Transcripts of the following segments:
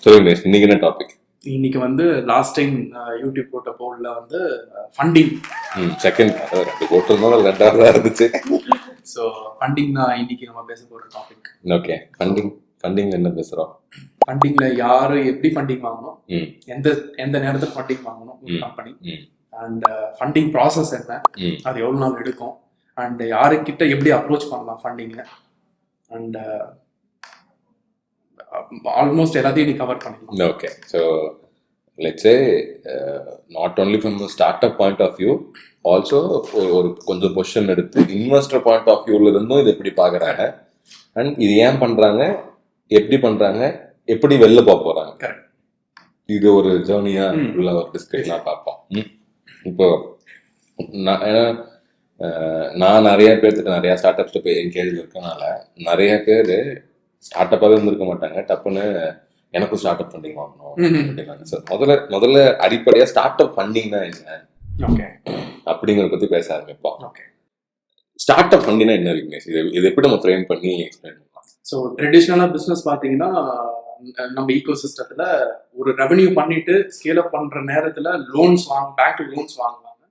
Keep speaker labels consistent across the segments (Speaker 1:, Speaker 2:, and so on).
Speaker 1: சொல்லுங்க இன்னைக்கு என்ன டாபிக்?
Speaker 2: இன்னைக்கு வந்து லாஸ்ட் டைம் யூடியூப் போட்ட போல்ல வந்து ஃபண்டிங்
Speaker 1: செகண்ட் ரெண்டு போட்டிருந்தோம், ரெண்டாவது தான் இருந்துச்சு.
Speaker 2: ஸோ ஃபண்டிங் தான் இன்னைக்கு நம்ம பேச போகிற டாபிக்.
Speaker 1: ஓகே, ஃபண்டிங் என்ன பேசுகிறோம்?
Speaker 2: ஃபண்டிங்ல யாரு எப்படி ஃபண்டிங் வாங்கணும், எந்த எந்த நேரத்தில் ஃபண்டிங் வாங்கணும் ஒரு கம்பெனி, அண்ட் ஃபண்டிங் ப்ராசஸ் என்ன, அது எவ்வளோ நாள் எடுக்கும், அண்ட் யாருக்கிட்ட எப்படி அப்ரோச் பண்ணலாம் ஃபண்டிங்கை, அண்ட் ஆல்மோஸ்ட் எல்லாத்தையும் நீ கவர் பண்ணிக்கலாம்.
Speaker 1: Okay, so let's say not only from startup point of view, also ஒரு கொஞ்சம் பொசிஷன் எடுத்து இன்வெஸ்டர் பாயிண்ட் ஆஃப் வியூல இருந்தும் இது எப்படி பார்க்குறாங்க, அண்ட் இது ஏன் பண்ணுறாங்க, எப்படி பண்ணுறாங்க, எப்படி வெளில போக போகிறாங்க, இது ஒரு ஜேர்னியா உள்ள ஒரு டிஸ்கஷனாக பார்ப்போம். இப்போ நான் நிறைய பேர்த்துட்டு நிறைய ஸ்டார்ட் அப்ஸ் போய் என்கேஜில் இருக்கனால நிறைய பேர் ஸ்டார்ட் அப்பாகவே இருந்திருக்க மாட்டாங்க. டப்புன்னு எனக்கும் ஸ்டார்ட் அப் ஃபண்டிங் வாங்கணும் அப்படின்னாங்க. சார் முதல்ல அடிப்படையாக ஸ்டார்ட் அப் ஃபண்டிங்னா என்ன அப்படிங்கிறத பற்றி பேச ஆரம்பிப்போம். ஸ்டார்ட் அப் ஃபண்டிங்னா என்ன இருக்குங்க, இது எப்படி நம்ம ஃப்ரேம் பண்ணி எக்ஸ்பிளைன் பண்ணலாம்?
Speaker 2: ஸோ ட்ரெடிஷ்னலாக பிஸ்னஸ் பார்த்தீங்கன்னா நம்ம ஈகோ சிஸ்டத்தில் ஒரு ரெவன்யூ பண்ணிட்டு ஸ்கேல் அப் பண்ணுற நேரத்தில் லோன்ஸ் பேங்க் லோன்ஸ் வாங்குவாங்க.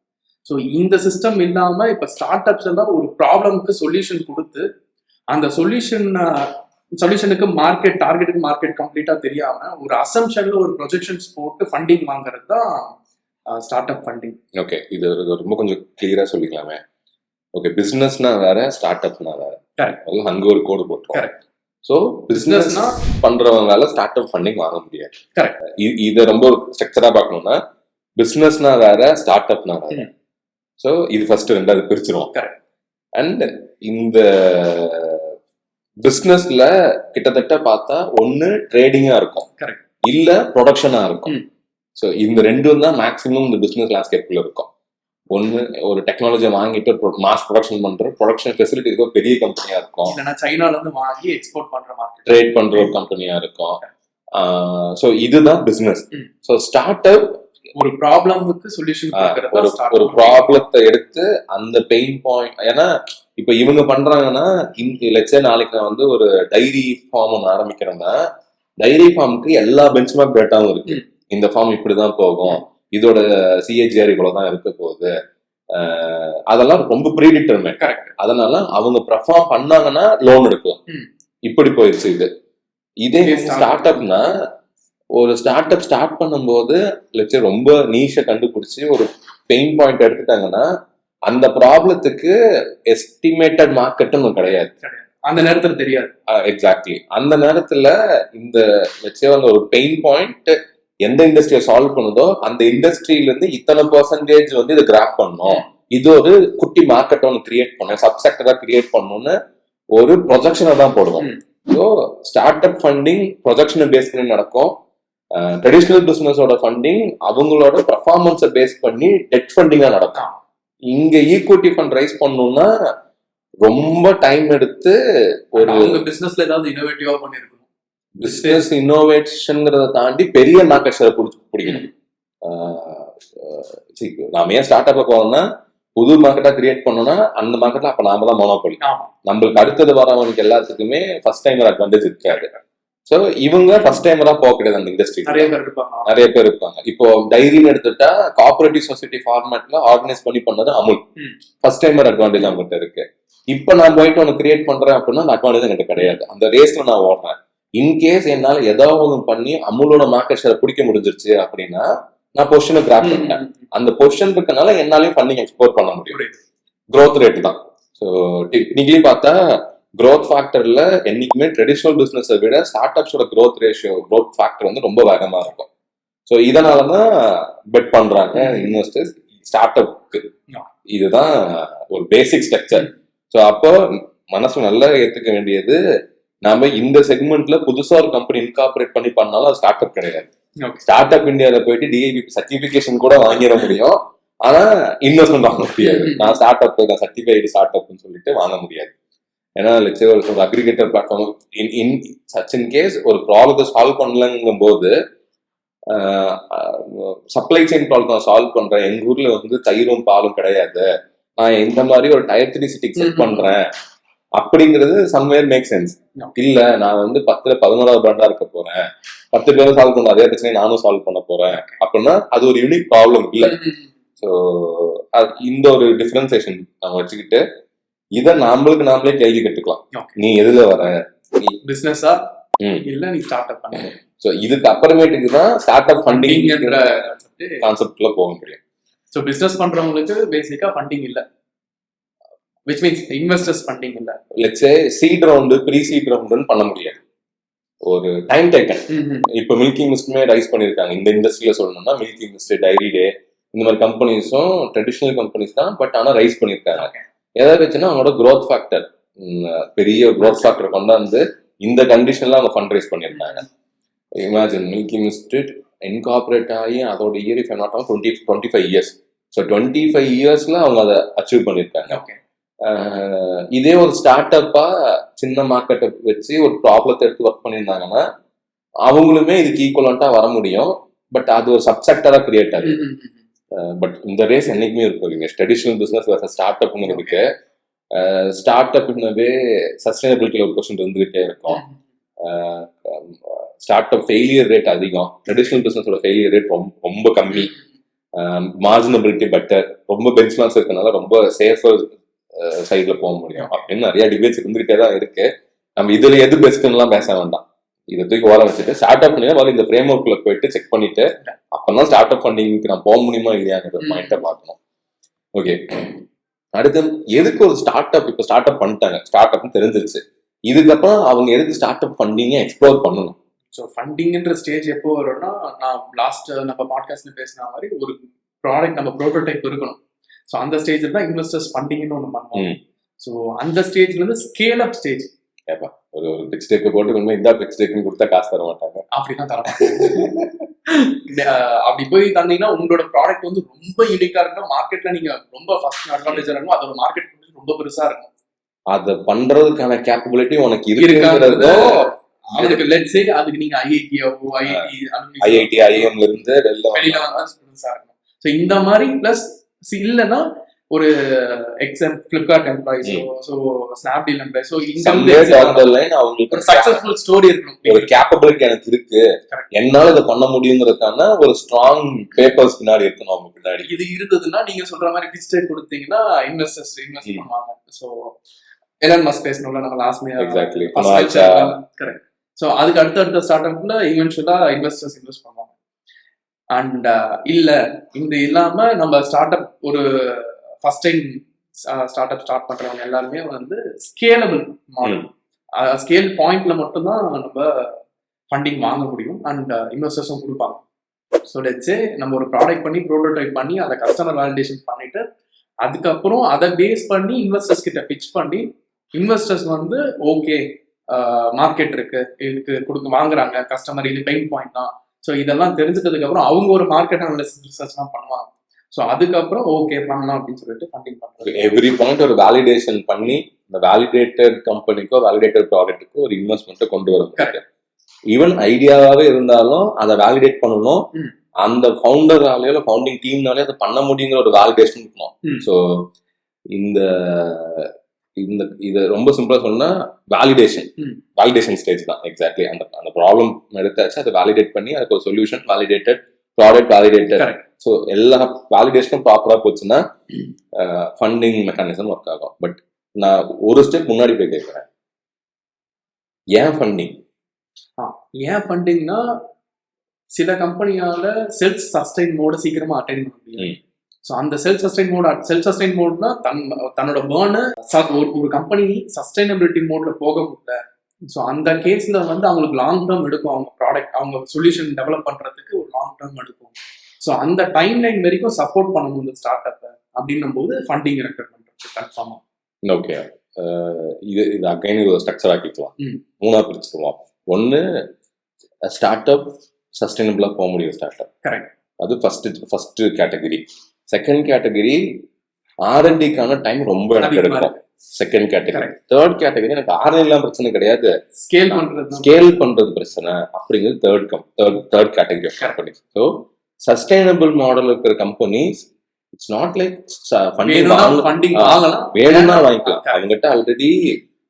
Speaker 2: ஸோ இந்த சிஸ்டம் இல்லாமல் இப்போ ஸ்டார்ட் அப்ஸ் எல்லாம் ஒரு ப்ராப்ளமுக்கு சொல்யூஷன் கொடுத்து அந்த சொல்யூஷனுக்கு டார்கெட்டுக்கு மார்க்கெட் கம்ப்ளீட்டா தெரியாம ஒரு அசம்ஷன்ல ஒரு ப்ரொஜெக்ஷன்ஸ் போட்டு ஃபண்டிங் வாங்குறது தான் ஸ்டார்ட் அப் ஃபண்டிங்.
Speaker 1: ஓகே, இது ரொம்ப கொஞ்சம் கிளியரா சொல்லிக்கலாமே. ஓகே, பிசினஸ்னா வேற, ஸ்டார்ட் அப்னா வேற.
Speaker 2: கரெக்ட்,
Speaker 1: அங்க ஒரு கோடு போட்டோம்.
Speaker 2: கரெக்ட்.
Speaker 1: ஸோ பிசினஸ்னா பண்றவங்களால ஸ்டார்ட் அப் ஃபண்டிங் வாங்க முடியாது.
Speaker 2: கரெக்ட்.
Speaker 1: இதை ரொம்ப ஸ்ட்ரக்சரா பார்க்கணும்னா பிசினஸ்னா வேற, ஸ்டார்ட் அப்னா வேற. ஸோ இது ஃபர்ஸ்ட் ரெண்டாவது பிரிச்சிருவோம்.
Speaker 2: கரெக்ட்.
Speaker 1: அண்ட் இந்த பிசினஸ்ல கிட்டத்தட்ட பார்த்தா ஒன்னு ட்ரேடிங்கா இருக்கும், இல்ல ப்ரொடக்ஷனா இருக்கும். ஸோ இந்த ரெண்டும் தான் மேக்ஸிமம் இந்த பிசினஸ் லேண்ட்ஸ்கேப்ல இருக்கும். ஒன்னு ஒரு டெக்னாலஜியை வாங்கிட்டு மாஸ் ப்ரொடக்ஷன் பண்ற ப்ரொடக்ஷன் ஃபெசிலிட்டி இருக்க பெரிய கம்பெனியா இருக்கும்,
Speaker 2: சைனால இருந்து வாங்கி எக்ஸ்போர்ட் பண்ற மார்க்கெட்
Speaker 1: ட்ரேட் பண்ற ஒரு கம்பெனியா இருக்கும். ஸோ இதுதான் பிசினஸ். ஸோ ஸ்டார்ட் அப்
Speaker 2: ஒரு ப்ராப்ளமுக்கு சொல்யூஷன்,
Speaker 1: ஒரு ப்ராப்ளத்தை எடுத்து அந்த பெயின் பாயிண்ட். ஏன்னா இப்ப இவங்க பண்றாங்கன்னா, லெட்ஸ் சே நாளைக்கு நான் வந்து ஒரு டைரி ஃபார்ம் ஒன்று ஆரம்பிக்கிறேன்னா, டைரி ஃபார்முக்கு எல்லா பெஞ்ச்மார்க் டேட்டாவும் இருக்கு. இந்த ஃபார்ம் இப்படிதான் போகும், இதோட சிஏஜிஆர் இவ்வளவுதான் இருக்க போகுது, அதெல்லாம் ரொம்ப ப்ரீடிட்டர்மெண்ட்.
Speaker 2: கரெக்ட்.
Speaker 1: அதனால அவங்க பெர்ஃபார்ம் பண்ணாங்கன்னா லோன் எடுக்கும். இப்படி போயிடுச்சு. இதே ஸ்டார்ட் அப்னா, ஒரு ஸ்டார்ட் அப் ஸ்டார்ட் பண்ணும்போது லெட்ஸ் சே ரொம்ப நீஷை கண்டுபிடிச்சி ஒரு பெயின் பாயிண்ட் எடுத்துட்டாங்கன்னா அந்த ப்ராப்ளத்துக்கு எஸ்டிமேட்டட் மார்க்கெட்டும் கிடையாது,
Speaker 2: அந்த நேரத்துல தெரியாது.
Speaker 1: எக்ஸாக்ட்லி. அந்த நேரத்துல இந்த வந்து ஒரு பெயின் பாயிண்ட் எந்த இண்டஸ்ட்ரியை சால்வ் பண்ணுதோ அந்த இண்டஸ்ட்ரியில இருந்து இத்தனை பெர்சன்டேஜ் வந்து இதை கிராப் பண்ணணும், இது ஒரு குட்டி மார்க்கெட் ஒன்று கிரியேட் பண்ணணும், சப்செக்டரா கிரியேட் பண்ணணும்னு ஒரு ப்ரொஜெக்ஷனை தான் போடுவோம். ஸோ ஸ்டார்ட் அப் ஃபண்டிங் ப்ரொஜெக்ஷனை பேஸ் பண்ணி நடக்கும். ட்ரெடிஷ்னல் பிசினஸோட ஃபண்டிங் அவங்களோட பெர்ஃபார்மன்ஸை பேஸ் பண்ணி டெட் ஃபண்டிங்கா நடக்கும். இங்க ஈக்விட்டி ஃபண்ட் ரைஸ் பண்ணணும்னா ரொம்ப டைம் எடுத்து ஒரு
Speaker 2: பிசினஸ்ல ஏதாவது இனோவேட்டிவா பண்ணிருக்கணும்.
Speaker 1: பிசினஸ் இன்னோவேஷன்ங்கிறத தாண்டி பெரிய மார்க்கெட் ஷேர் பிடிக்கணும். நாம ஏன் ஸ்டார்ட் அப் போறோம்னா, புது மார்க்கெட்டா கிரியேட் பண்ணோம்னா அந்த மார்க்கெட்ல அப்ப நாம தான் மோனோபோலி. நம்மளுக்கு அடுத்தது வரவங்களுக்கு எல்லாத்துக்குமே ஃபர்ஸ்ட் டைமர் அட்வான்டேஜ் இருக்காது. ஸோ இவங்க ஃபர்ஸ்ட் டைமரா போக கிடையாது அந்த இண்டஸ்ட்ரி. நிறைய பேர் இருப்பாங்க. இப்போ டைரின்னு எடுத்துட்டா கோஆபரேட்டிவ் சொசைட்டி ஃபார்மேட்ல ஆர்கனைஸ் பண்ணது அமுல். ஃபர்ஸ்ட் டைமர் அட்வான்டேஜ் அவங்ககிட்ட இருக்கு. இப்போ நான் போயிட்டு ஒன்று கிரியேட் பண்றேன் அப்படின்னா அந்த அட்வான்டேஜ் என்கிட்ட கிடையாது. அந்த ரேஸ்ல நான் ஓடுறேன். இன்கேஸ் என்னால ஏதாவது ஒன்று பண்ணி அமுலோட மார்க்கெட் ஷேரை பிடிக்க முடிஞ்சிருச்சு அப்படின்னா நான் பொசிஷனை கிராப் பண்ணிட்டேன். அந்த பொசிஷன் இருக்கனால என்னாலையும் ஃபண்டிங் எக்ஸ்ப்ளோர் பண்ண முடியும். க்ரோத் ரேட் தான். ஸோ டெக்னிக்கலி பார்த்தா க்ரோத் ஃபேக்டர்ல என்னைக்குமே ட்ரெடிஷ்னல் பிசினஸை விட ஸ்டார்ட் அப்ஸோட க்ரோத் ஃபேக்டர் வந்து ரொம்ப வேகமா இருக்கும். ஸோ இதனாலதான் பெட் பண்றாங்க இன்வெஸ்டர்ஸ் ஸ்டார்ட் அப்க்கு. இதுதான் ஒரு பேசிக் ஸ்ட்ரக்சர். ஸோ அப்போ மனசு நல்லா ஏத்துக்க வேண்டியது, நாம இந்த செக்மெண்ட்ல புதுசா ஒரு கம்பெனி இன்கார்பரேட் பண்ணி பண்ணாலும் அது ஸ்டார்ட் அப் கிடையாது. ஸ்டார்ட் அப் இந்தியாவில போயிட்டு டிஐபி சர்டிபிகேஷன் கூட வாங்கிட முடியும், ஆனா இன்வெஸ்ட்மெண்ட் வாங்க முடியாது. நான் ஸ்டார்ட் அப் சர்டிஃபைடு ஸ்டார்ட் அப்னு சொல்லிட்டு வாங்க முடியாது. ஏன்னா ஒரு aggregator platform in such in case ஒரு ப்ராப்ளத்தை சால்வ் பண்ணலங்கும் போது சப்ளை செயின் ப்ராப்ளம் சால்வ் பண்றேன், எங்க ஊர்ல வந்து தயிரும் பாலும் கிடையாது, நான் இந்த மாதிரி ஒரு டயர் 3 சிட்டிக்கு செட் பண்றேன் அப்படிங்கிறது சம்வேர் மேக் சென்ஸ். இல்ல நான் வந்து 10ல 11வது பிராண்டா இருக்க போறேன், 10 பேரும் சால்வ் பண்ண அதே பிரச்சனையை நானும் சால்வ் பண்ண போறேன் அப்படின்னா அது ஒரு யூனிக் ப்ராப்ளம் இல்ல. ஸோ இந்த ஒரு டிஃபரன்சியேஷன் நம்ம வச்சுக்கிட்டு இதை நாமளே கேள்வி கேட்டுக்கலாம். நீ எதுல வர, நீ
Speaker 2: பிசினஸா இல்ல நீ ஸ்டார்ட் அப் பண்ண.
Speaker 1: ஸோ இதுக்கு அப்புறமேட்டுக்கு தான் ஸ்டார்ட் அப் ஃபண்டிங்ன்ற கான்செப்ட்ல போக முடியும்.
Speaker 2: ஸோ பிசினஸ் பண்றவங்களுக்கு பேசிக்கா ஃபண்டிங் இல்ல, which means இன்வெஸ்டர்ஸ் ஃபண்டிங் இல்ல.
Speaker 1: Let's say seed round, pre seed ரவுண்ட்னு பண்ண முடியாது, ஒரு டைம் டேக்கன். இப்போ மில்கி மிஸ்ட்மே ரைஸ் பண்ணிருக்காங்க இந்த இண்டஸ்ட்ரியில சொல்லணும்னா. மில்கி மிஸ்ட், டைரி டே இந்த மாதிரி கம்பெனிஸும் ட்ரெடிஷனல் கம்பெனிஸ் தான், பட் ஆனா ரைஸ் பண்ணிருக்காங்க. எதாவது வச்சுன்னா அவங்களோட க்ரோத் ஃபேக்டர், பெரிய க்ரோத் ஃபேக்டர் கொண்டாந்து இந்த கண்டிஷன்ல அவங்க ஃபண்ட் ரைஸ் பண்ணிருக்காங்க. இமேஜின் மில்கி மிஸ்ட் இன்கார்பரேட் ஆகி அதோட year if not 25 years. So 25 இயர்ஸ்ல அவங்க அதை அச்சீவ் பண்ணிருக்காங்க. இதே ஒரு ஸ்டார்ட் அப்பா சின்ன மார்க்கெட்டை வச்சு ஒரு ப்ராப்ளத்தை எடுத்து ஒர்க் பண்ணியிருந்தாங்கன்னா அவங்களுமே இதுக்கு ஈக்குவலண்டா வர முடியும். பட் அது ஒரு சப்செக்டரா கிரியேட் ஆகுது. பட் இந்த ரேஸ் என்னைக்குமே இருக்கும். ட்ரெடிஷனல் பிசினஸ் ஸ்டார்ட் அப்ங்கிறதுக்கு ஸ்டார்ட் அப்னாவே சஸ்டைனபிலிட்டியில் ஒரு கொஸ்டின் இருந்துகிட்டே இருக்கும். ஸ்டார்ட் அப் ஃபெயிலியர் ரேட் அதிகம், ட்ரெடிஷனல் பிசினஸோட ஃபெயிலியர் ரேட் ரொம்ப கம்மி, மார்ஜினபிலிட்டி பெட்டர், ரொம்ப பெஞ்ச்மார்க்ஸ் இருக்கனால ரொம்ப சேஃபர் சைட்ல போக முடியும் அப்படின்னு நிறைய டிபேட்ஸ் இருந்துகிட்டே தான் இருக்கு. நம்ம இதுல எது பெஸ்ட்லாம் பேச வேண்டாம், இதை தூக்கி ஓர வச்சுட்டு ஸ்டார்ட் அப் பண்ணி இந்த ஃப்ரேம் ஒர்க்ல போயிட்டு செக் பண்ணிட்டு அப்பதான் ஸ்டார்ட் அப் ஃபண்டிங்க்கு நான் போக முடியுமா இல்லையாங்கிற பாயிண்ட்டை பார்க்கணும். ஓகே, அடுத்து எதுக்கு ஒரு ஸ்டார்ட் அப் இப்போ ஸ்டார்ட் அப் பண்ணிட்டாங்க, ஸ்டார்ட் அப்னு தெரிஞ்சிருச்சு, இதுக்கப்புறம் அவங்க எதுக்கு ஸ்டார்ட் அப் ஃபண்டிங்கை எக்ஸ்ப்ளோர் பண்ணணும்?
Speaker 2: ஸோ ஃபண்டிங்ன்ற ஸ்டேஜ் எப்போ வரும்னா, நான் லாஸ்ட் நம்ம பாட்காஸ்ட்ல பேசின மாதிரி ஒரு ப்ராடக்ட் நம்ம ப்ரோட்டோடைப் இருக்கணும். ஸோ அந்த ஸ்டேஜில் தான் இன்வெஸ்டர்ஸ் ஃபண்டிங்னு ஒன்று பண்ணுவோம். ஸோ அந்த ஸ்டேஜ்ல இருந்து ஸ்கேல் அப் ஸ்டேஜ்.
Speaker 1: ஏப்பா ஒரு பிக்ஸ் டேக்கு போட்டு கொண்டு இந்த பிக்ஸ் டேக்குன்னு கொடுத்தா காசு தர மாட்டாங்க,
Speaker 2: அப்படிதான் தரமாட்டாங்க. அப்படி போய் தந்தீங்கன்னா உங்களோட ப்ராடக்ட் வந்து ரொம்ப யூனிக்கா இருக்கும், மார்க்கெட்ல நீங்க ரொம்ப ஃபர்ஸ்ட் அட்வான்டேஜா இருக்கும், அதோட மார்க்கெட் ரொம்ப பெருசா இருக்கும்.
Speaker 1: அதை பண்றதுக்கான கேப்பபிலிட்டி உனக்கு இருக்குங்கிறதோ
Speaker 2: அவனுக்கு லெட்ஸ் சே அதுக்கு நீங்க ஐஐடி
Speaker 1: ஐஎம்ல இருந்து
Speaker 2: வெளியில வந்தா பெருசா இருக்கும். ஸோ இந்த மாதிரி பிளஸ் இல்லைன்னா ஒரு ஃபிளிப்கார்ட் எம்ப்ளாயிஸோ, ஸோ ஸ்னாப்டீல் எம்ப்ளாயிஸோ
Speaker 1: அவங்களுக்கு
Speaker 2: ஒரு சக்சஸ்ஃபுல் ஸ்டோரி இருக்கணும்,
Speaker 1: ஒரு கேப்பபிலிட்டி எனக்கு இருக்கு, என்னால இதை பண்ண முடியுங்கிறதுக்கான ஒரு ஸ்ட்ராங் பேப்பர்ஸ் பின்னாடி இருக்கணும் அவங்க பின்னாடி.
Speaker 2: இது இருந்ததுன்னா நீங்க சொல்ற மாதிரி டிஜிட்டல் கொடுத்தீங்கன்னா இன்வெஸ்டர்ஸ் இன்வெஸ்ட் பண்ணுவாங்க. ஸோ எலான் மஸ்க் பேசணும்ல நம்ம லாஸ்ட்ல,
Speaker 1: எக்ஸாக்ட்லி
Speaker 2: கரெக்ட். ஸோ அதுக்கு அடுத்த ஸ்டார்ட் அப்ல இவென்ச்சுவலா இன்வெஸ்டர்ஸ் இன்வெஸ்ட் பண்ணுவாங்க. அண்ட் இல்ல இந்த இல்லாம நம்ம ஸ்டார்ட் அப் ஒரு first time start up start பண்றவங்க எல்லாருமே வந்து ஸ்கேலபிள் மாடல், ஸ்கேல் பாயிண்ட்ல மட்டும்தான் நம்ம ஃபண்டிங் வாங்க முடியும் அண்ட் இன்வெஸ்டர்ஸும் கொடுப்பாங்க. ஸோ லெட்ஸ் சே நம்ம ஒரு ப்ராடக்ட் பண்ணி ப்ரோட்டோடைப் பண்ணி அதை கஸ்டமர் வேலிடேஷன் பண்ணிட்டு அதுக்கப்புறம் அதை பேஸ் பண்ணி இன்வெஸ்டர்ஸ் கிட்ட பிச் பண்ணி இன்வெஸ்டர்ஸ் வந்து ஓகே மார்க்கெட் இருக்கு, இதுக்கு வாங்குறாங்க கஸ்டமர், இது பெயின் பாயிண்ட் தான். ஸோ இதெல்லாம் தெரிஞ்சுட்டதுக்கு அப்புறம் அவங்க ஒரு மார்க்கெட் அனாலிசிஸ் ரிசர்ச்லாம் பண்ணுவாங்க. ஸோ அதுக்கப்புறம் ஓகே பண்ணலாம் அப்படின்னு சொல்லிட்டு ஃபண்டிங் பண்ணுறாங்க.
Speaker 1: எவ்ரி பாயிண்ட் ஒரு வேலிடேஷன் பண்ணி இந்த வேலிடேட்டட் கம்பெனிக்கோ வேலிடேட்டட் ப்ராடக்ட்டுக்கோ ஒரு இன்வெஸ்ட்மெண்ட்டை கொண்டு வரும். ஈவன் ஐடியாவே இருந்தாலும் அதை வேலிடேட் பண்ணணும், அந்த ஃபவுண்டராலேயோ ஃபவுண்டிங் டீம்னாலே அதை பண்ண முடியுங்கிற ஒரு வேலிடேஷன் இருக்கணும். ஸோ இது ரொம்ப சிம்பிளா சொன்னா வேலிடேஷன் ஸ்டேஜ் தான். எக்ஸாக்ட்லி அந்த ப்ராப்ளம் எடுத்தாச்சு, அதை வேலிடேட் பண்ணி அதுக்கு ஒரு solution validated, product validated. So எல்லா வேலிடேஷனும் ப்ராப்பரா போச்சுன்னா ஃபண்டிங் மெக்கானிசம் ஒர்க் ஆகும். பட் நான் ஒரு ஸ்டெப் முன்னாடி போய் கேட்கிறேன், ஏன் ஃபண்டிங்?
Speaker 2: ஏன் ஃபண்டிங்னா சில கம்பெனியால செல்ஃப் சஸ்டைன் மோட சீக்கிரமா அட்டைன் பண்ண முடியும். ஸோ அந்த செல்ஃப் சஸ்டைன் மோட்னா தன்னோட பேர்னை ஒரு கம்பெனி சஸ்டைனபிலிட்டி மோட்ல போக முடியல. ஸோ அந்த கேஸ்ல வந்து அவங்களுக்கு லாங் டேர்ம் எடுக்கும், அவங்க ப்ராடக்ட் அவங்க சொல்யூஷன் டெவலப் பண்றதுக்கு ஒரு லாங் டேர்ம் எடுக்கும். ஸோ அந்த டைம் லைன் வரைக்கும் சப்போர்ட் பண்ணணும் இந்த ஸ்டார்ட் அப் அப்படின்னும் போது ஃபண்டிங் ரெக்கமெண்ட் பண்றது கன்ஃபார்மா.
Speaker 1: ஓகே, இது அகைன் ஒரு ஸ்ட்ரக்சர் ஆக்கிக்கலாம், மூணா பிரிச்சுக்கலாம். ஒன்னு ஸ்டார்ட் அப் சஸ்டைனபிளா போக முடியும் ஸ்டார்ட் அப்,
Speaker 2: கரெக்ட்,
Speaker 1: அது ஃபர்ஸ்ட் கேட்டகரி. செகண்ட் கேட்டகரி R&Dக்கான டைம் ரொம்ப எனக்கு எடுக்கும், செகண்ட் கேட்டகரி. தேர்ட் கேட்டகரி எனக்கு R&D பிரச்சனை கிடையாது, ஸ்கேல் பண்றது பிரச்சனை அப்படிங்கிறது third category of company. So sustainable model இருக்கிற companies it's not like funding வேணும்னா வாங்கிக்கலாம், அவங்ககிட்ட ஆல்ரெடி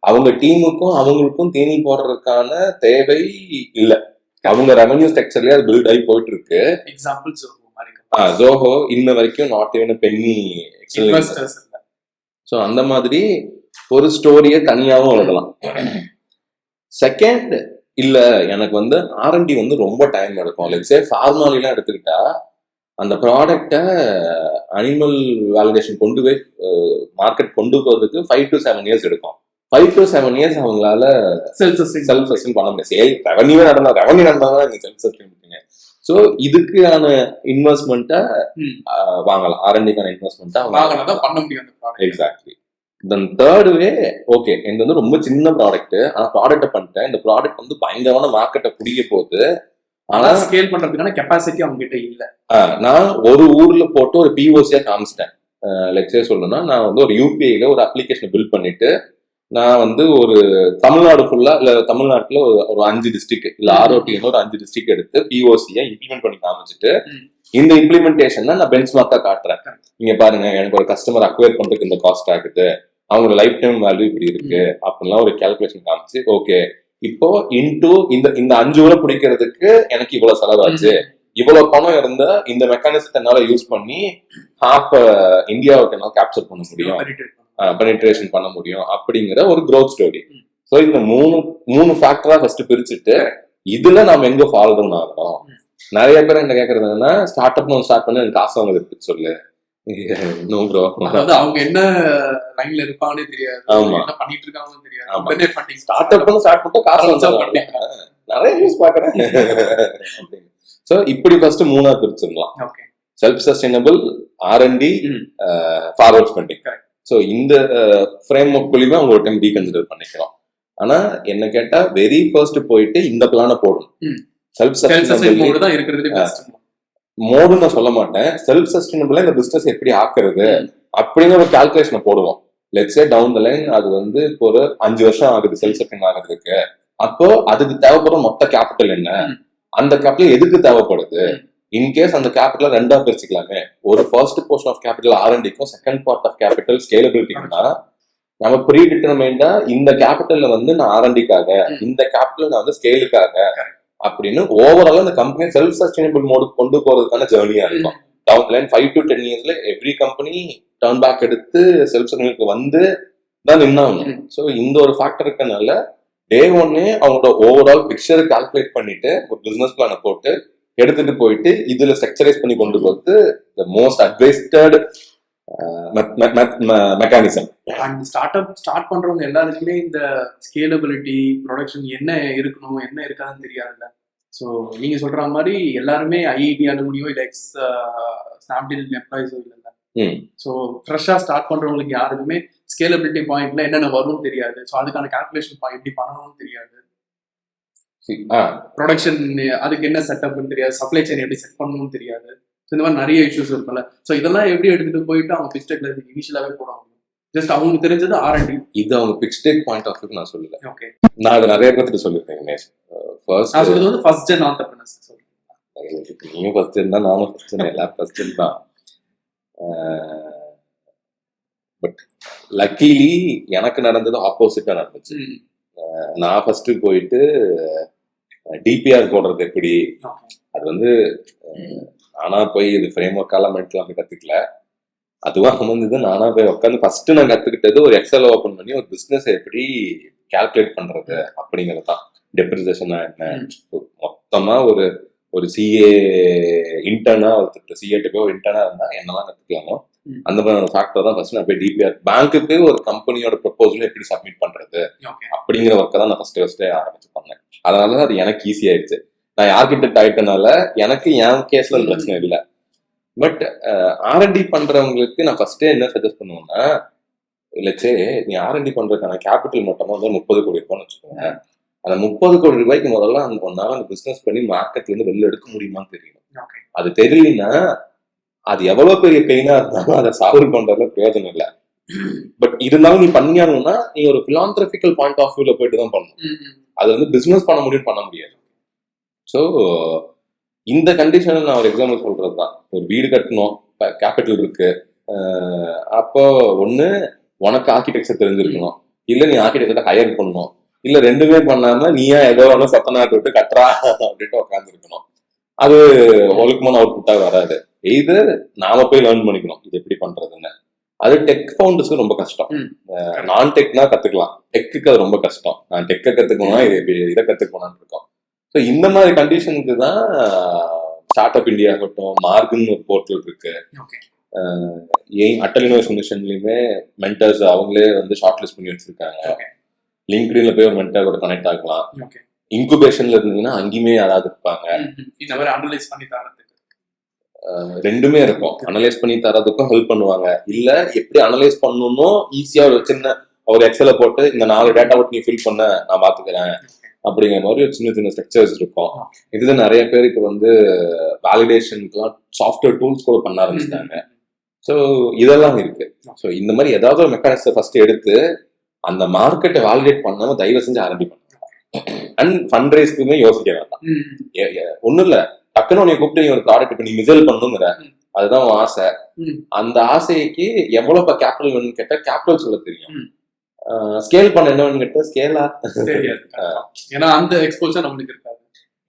Speaker 1: அவங்க டீமுக்கும் அவங்களுக்கும் தீனி போடுறதுக்கான தேவை இல்ல. அவங்க ரெவன்யூ ஸ்ட்ரக்சர்லயே அது பில்ட் ஆகி போயிட்டு இருக்கு.
Speaker 2: எக்ஸாம்பிள்
Speaker 1: ஜோஹோ இன்ன வரைக்கும் நாட் ஈவன் பென்னி. ஸோ அந்த மாதிரி ஒரு ஸ்டோரியை தனியாகவும் எழுதலாம். செகண்ட், இல்ல எனக்கு வந்து R&D வந்து ரொம்ப டைம் எடுக்கும். லெட்ஸ் சே ஃபார்மாலிலாம் எடுத்துக்கிட்டா அந்த ப்ராடக்டை அனிமல் வேலிடேஷன் கொண்டு போய் மார்க்கெட் கொண்டு போறதுக்கு 5 to 7 years எடுக்கும். 5 to 7 years அவங்களால செல்ஃப் சஸ்டெயின் பண்ண முடியாது. சேல் ரெவன்யூ நடந்தாதான் நீங்க செல்ஃப் சஸ்டெயின் பண்ணுங்க. ஸோ இதுக்கான இன்வெஸ்ட்மெண்ட்டை வாங்கலாம். R&Dக்கான இன்வெஸ்ட்மெண்ட்டை
Speaker 2: வாங்கலாம் பண்ண முடியும்.
Speaker 1: எக்ஸாக்ட்லி. தென் தேர்ட் வே, ஓகே எனக்கு வந்து ரொம்ப சின்ன ப்ராடக்ட், ஆனா ப்ராடக்ட்டை பண்ணிட்டேன், இந்த ப்ராடக்ட் வந்து பயங்கரமான மார்க்கெட்டை பிடிக்க போகுது,
Speaker 2: ஆனா ஸ்கேல் பண்றதுக்கான கெப்பாசிட்டி அவங்க கிட்ட இல்ல.
Speaker 1: நான் ஒரு ஊர்ல போட்டு ஒரு POC காமிச்சிட்டேன். லெட்ஸே சொல்லணும்னா நான் வந்து ஒரு UPIல ஒரு அப்ளிகேஷனை பில்ட் பண்ணிட்டு நான் வந்து ஒரு தமிழ்நாடு ஃபுல்லா இல்ல தமிழ்நாட்டுல ஒரு 5 டிஸ்ட்ரிக்ட் இல்ல ROTன்னு ஒரு 5 டிஸ்ட்ரிக்ட் எடுத்து POCயை இம்ப்ளிமெண்ட் பண்ணி காமிச்சிட்டு இந்த இம்ப்ளிமெண்டேஷன் நான் பெஞ்ச் மார்க்கா காட்டுறேன். நீங்க பாருங்க, எனக்கு ஒரு கஸ்டமர் அக்வயர் பண்றதுக்கு இந்த காஸ்ட் ஆகுது, அவங்களோட லைஃப் டைம் வேல்யூ இப்படி இருக்கு அப்படின்லாம் ஒரு கால்குலேஷன் காமிச்சு, ஓகே இப்போ இன்டூ இந்த 5 ஊரை பிடிக்கிறதுக்கு எனக்கு இவ்வளவு செலவாச்சு, இவ்வளவு பணம் இருந்தா இந்த மெக்கானிசத்தை என்னால யூஸ் பண்ணி ஹாஃப் இந்தியாவுக்கு என்னால கேப்சர் பண்ண முடியும், பெனிட்ரேஷன் பண்ண முடியும் அப்படிங்கிற ஒரு க்ரோத் ஸ்டோரி. ஸோ இந்த மூணு ஃபேக்டரா ஃபர்ஸ்ட் பிரிச்சுட்டு இதுல நாம எங்க ஃபால் டவுன் ஆகணும். நிறைய பேர் என்ன கேக்குறது என்னன்னா, ஸ்டார்ட் அப் ஸ்டார்ட் பண்ணி எனக்கு காசு வாங்குறது சொல்லு. நோ ப்ரோ,
Speaker 2: அதாவது அவங்க என்ன லைன்ல இருப்பாங்கன்னே தெரியாது, என்ன பண்ணிட்டு இருக்காங்கன்னு தெரியாது.
Speaker 1: ஸ்டார்ட் அப் ஸ்டார்ட் பண்ணிட்டு காசு நிறைய நியூஸ் பாக்குறேன். சோ இப்படி ஃபர்ஸ்ட் மூணா பிரிச்சிடலாம். Self sustainable, R&D, forward spending. So இந்த ஃப்ரேம் ஒர்க்குள்ளயுமே அவங்க ஒரு டைம் ரீகன்சிடர் பண்ணிக்கிறோம். ஆனா என்ன கேட்டா வெரி ஃபர்ஸ்ட் போயிட்டு இந்த பிளான போடணும். செல்ஃப் சஸ்டைனபிள் தான் இருக்கிறது பெஸ்ட் மோடுன்னு சொல்ல மாட்டேன். செல்ஃப் சஸ்டைனபிளா இந்த பிசினஸ் எப்படி ஆக்குறது அப்படிங்கிற ஒரு கால்குலேஷனை போடுவோம். Let's say down the line அது வந்து இப்போ ஒரு 5 வருஷம் ஆகுது செல்ஃப் சஸ்டைன் ஆகிறதுக்கு. அப்போ அதுக்கு தேவைப்படுற மொத்த கேபிட்டல் என்ன, அந்த கேபிட்டல் எதுக்கு தேவைப்படுது, இன்கேஸ் அந்த கேபிட்டல் ரெண்டா பிரிச்சுக்கலாமே. ஒரு ஃபர்ஸ்ட் போர்ஷன் ஆஃப் கேபிட்டல் R&Dக்கும், செகண்ட் பார்ட் ஆஃப் கேபிட்டல் ஸ்கேலபிலிட்டிக்குன்னா நம்ம ப்ரீ டிட்டர்மைண்டா இந்த கேபிட்டல்ல வந்து நான் R&Dக்காக, இந்த கேபிட்டல் நான் வந்து ஸ்கேலுக்காக அப்படின்னு ஓவரால் அந்த கம்பெனி செல்ஃப் சஸ்டைனபிள் மோடுக்கு கொண்டு போறதுக்கான ஜேர்னியா இருக்கும். டவுன் லைன் 5 to 10 yearsல எவ்ரி கம்பெனி டர்ன் பேக் எடுத்து செல்ஃப் சஸ்டைனபிளுக்கு வந்து தான் நின்னாகணும். ஸோ இந்த ஒரு ஃபேக்டர் இருக்கனால டே ஒன்னே அவங்களோட ஓவரால் பிக்சரை கால்குலேட் பண்ணிட்டு ஒரு பிசினஸ் பிளானை போட்டு எடுத்துட்டு போயிட்டு இதுல ஸ்ட்ரக்சரைஸ் பண்ணி கொண்டு போறது the most advised mechanism.
Speaker 2: And start பண்றவங்க எல்லாருக்குமே இந்த ஸ்கேலபிலிட்டி, ப்ரொடக்ஷன் என்ன இருக்கணும் என்ன இருக்காதுன்னு தெரியாதுல்ல. ஸோ நீங்க சொல்ற மாதிரி எல்லாருமே IIT அலுமினியோ இல்லை ஸ்னாப்டீல் எம்ப்ளாயிஸோ இல்லைல்ல. ஸோ ஃப்ரெஷ்ஷா ஸ்டார்ட் பண்றவங்களுக்கு யாருக்குமே ஸ்கேலபிலிட்டி பாயிண்ட்ல என்னென்ன வரும்னு தெரியாது. ஸோ அதுக்கான கால்குலேஷன் பாயிண்ட் எப்படி பண்ணணும்னு தெரியாது, ப்ரொடக்ஷன் அதுக்கு என்ன செட்டப்னு தெரியாது, சப்ளை செயின் எப்படி செட் பண்ணணும்னு தெரியாது. இந்த மாதிரி நிறைய இஷ்யூஸ் இருக்குல்ல. ஸோ இதெல்லாம் எப்படி எடுத்துட்டு போயிட்டு அவங்க பிச் டெக்ல இனிஷியலாவே போட முடியும். ஜஸ்ட் அவங்களுக்கு தெரிஞ்சது R&D. இது அவங்க pitch deck point of view நான் சொல்லல. ஓகே, நான் அதை நிறைய பேருக்கு சொல்லியிருக்கேன். ஃபர்ஸ்ட் நான் சொல்றது வந்து ஃபர்ஸ்ட் ஜென் ஆண்டர்பிரினர்ஸ் சொல்றேன். நீங்க ஃபர்ஸ்ட் ஜென் தான், நானும் ஃபர்ஸ்ட் ஜென், எல்லாம் ஃபர்ஸ்ட் ஜென் தான். பட் லக்கிலி எனக்கு நடந்தது ஆப்போசிட்டா நடந்துச்சு. நான் ஃபர்ஸ்ட் போயிட்டு DPR போடுறது எப்படி, அது வந்து நானா போய் இது ஃப்ரேம் ஒர்க்காலாம் மென்டலாம் கத்துக்கல, அதுவா அமைஞ்சது. நானா போய் உட்காந்து ஃபர்ஸ்ட் நான் கத்துக்கிட்டது ஒரு எக்ஸல் ஓபன் பண்ணி ஒரு பிசினஸ் எப்படி கால்குலேட் பண்றது அப்படிங்கிறது தான். டெப்ரிசியேஷனா என்ன, மொத்தமா ஒரு CA இன்டர்னா ஒருத்தர் CA போய் ஒரு இன்டர்னா இருந்தா என்னெல்லாம் கத்துக்கலாமோ அந்த மாதிரி ஃபேக்டர் தான் ஃபர்ஸ்ட் நான் போய் DPR பேங்க்குக்கு ஒரு கம்பெனியோட ப்ரொபோசல் எப்படி சப்மிட் பண்றது அப்படிங்கிற ஒர்க்கை தான் நான் ஃபர்ஸ்ட் ஆரம்பிச்சு பண்ணேன். அதனால அது எனக்கு ஈஸி ஆயிடுச்சு. நான் ஆர்கிடெக்ட் ஆயிட்டனால எனக்கு என் கேஸ்ல பிரச்சனை இல்லை. பட் R&D பண்றவங்களுக்கு நான் ஃபர்ஸ்டே என்ன சஜஸ்ட் பண்ணுவேன்னா, இல்லச்சே நீ R&D பண்றதுக்கான கேபிட்டல் மட்டுமா வந்து 30 கோடி ரூபாய்னு வச்சுக்கோங்க. அந்த 30 கோடி ரூபாய்க்கு முதல்ல ஒன்னால அந்த பிசினஸ் பண்ணி மார்க்கெட்ல இருந்து வெளில எடுக்க முடியுமான்னு தெரியணும். அது தெரியலன்னா அது எவ்வளவு பெரிய பெயினா இருந்தாலும் அதை சால்வ் பண்றதுல பிரயோஜனம் இல்லை. பட் இருந்தாலும் நீ பண்ணியானும்னா நீ ஒரு பிலாந்திரபிக்கல் பாயிண்ட் ஆஃப் வியூல போயிட்டு தான் பண்ணணும். அது வந்து பிசினஸ் பண்ண முடியாது. ஸோ இந்த கண்டிஷனில் நான் ஒரு எக்ஸாம்பிள் சொல்றது தான். ஒரு வீடு கட்டணும், கேபிட்டல் இருக்கு, அப்போ ஒன்று உனக்கு ஆர்கிடெக்சர் தெரிஞ்சிருக்கணும்,
Speaker 1: இல்ல நீ ஆர்கிடெக்ட ஹையர் பண்ணணும், இல்ல ரெண்டுமே பண்ணாம நீயா ஏதோ ஒண்ணு சத்தநாட்டு விட்டு கட்டுறா அப்படின்ட்டு உட்கார்ந்து இருக்கணும். அது ஒழுக்கமான அவுட்புட்டா வராது. எய்தர் நாம போய் லேர்ன் பண்ணிக்கணும் இது எப்படி பண்றதுன்னு. அது டெக் ஃபவுண்டர்ஸ்க்கு ரொம்ப கஷ்டம். நான் டெக்னா கத்துக்கலாம், டெக்குக்கு அது ரொம்ப கஷ்டம். நான் டெக்கை கத்துக்கணும்னா இதை கத்துக்கணும்னு இருக்கோம். ஸோ இந்த மாதிரி கண்டிஷனுக்கு தான் ஸ்டார்ட் அப் இந்தியா ஆகட்டும், மார்க்னு ஒரு போர்ட்டல் இருக்கு. அட்டல் இனோவேஷன் மிஷன்லயுமே மென்டர்ஸ் அவங்களே வந்து ஷார்ட் லிஸ்ட் பண்ணி வச்சிருக்காங்க. லிங்க்டின்ல போய் ஒரு மென்டரோட கனெக்ட் ஆகலாம். இன்குபேஷன்ல இருந்தீங்கன்னா அங்கேயுமே யாராவது இருப்பாங்க,
Speaker 2: இந்த மாதிரி அனலைஸ் பண்ணி தரதுக்கு.
Speaker 1: ரெண்டுமே இருக்கும். அனலைஸ் பண்ணி தரதுக்கும் ஹெல்ப் பண்ணுவாங்க. இல்ல எப்படி அனலைஸ் பண்ணணும்னோ ஈஸியா ஒரு சின்ன ஒரு எக்ஸலை போட்டு இந்த 4 டேட்டா நீ ஃபில் பண்ண நான் பாத்துக்கிறேன் அப்படிங்கிற மாதிரி ஒரு சின்ன சின்ன ஸ்ட்ரக்சர்ஸ் இருக்கும். இதுல நிறைய பேர் இப்போ வந்து வேலிடேஷனுக்குலாம் சாஃப்ட்வேர் டூல்ஸ் கூட பண்ண ஆரம்பிச்சிட்டாங்க. ஸோ இதெல்லாம் இருக்கு. ஸோ இந்த மாதிரி ஏதாவது ஒரு மெக்கானிக்ஸை ஃபர்ஸ்ட் எடுத்து அந்த மார்க்கெட்டை வேலிடேட் பண்ணாம தயவு செஞ்சு ஆரம்பிப்பாங்க. அண்ட் ஃபண்ட் ரைஸ்க்குமே யோசிக்க வேண்டாம். ஒன்றும் இல்லை, டக்குன்னு உன்னை கூப்பிட்டு ஒரு ப்ராடக்ட் இப்போ நீ மிசல் பண்ணணுங்கிற அதுதான் உன் ஆசை. அந்த ஆசைக்கு எவ்வளவு கேபிட்டல் வேணும்னு கேட்டா கேபிட்டல் சொல்ல தெரியும். ஸ்கேல் பண்ண என்ன வேணும்னு கேட்டா ஸ்கேலா
Speaker 2: ஏன்னா அந்த எக்ஸ்போஷர் நம்மளுக்கு இருக்காது.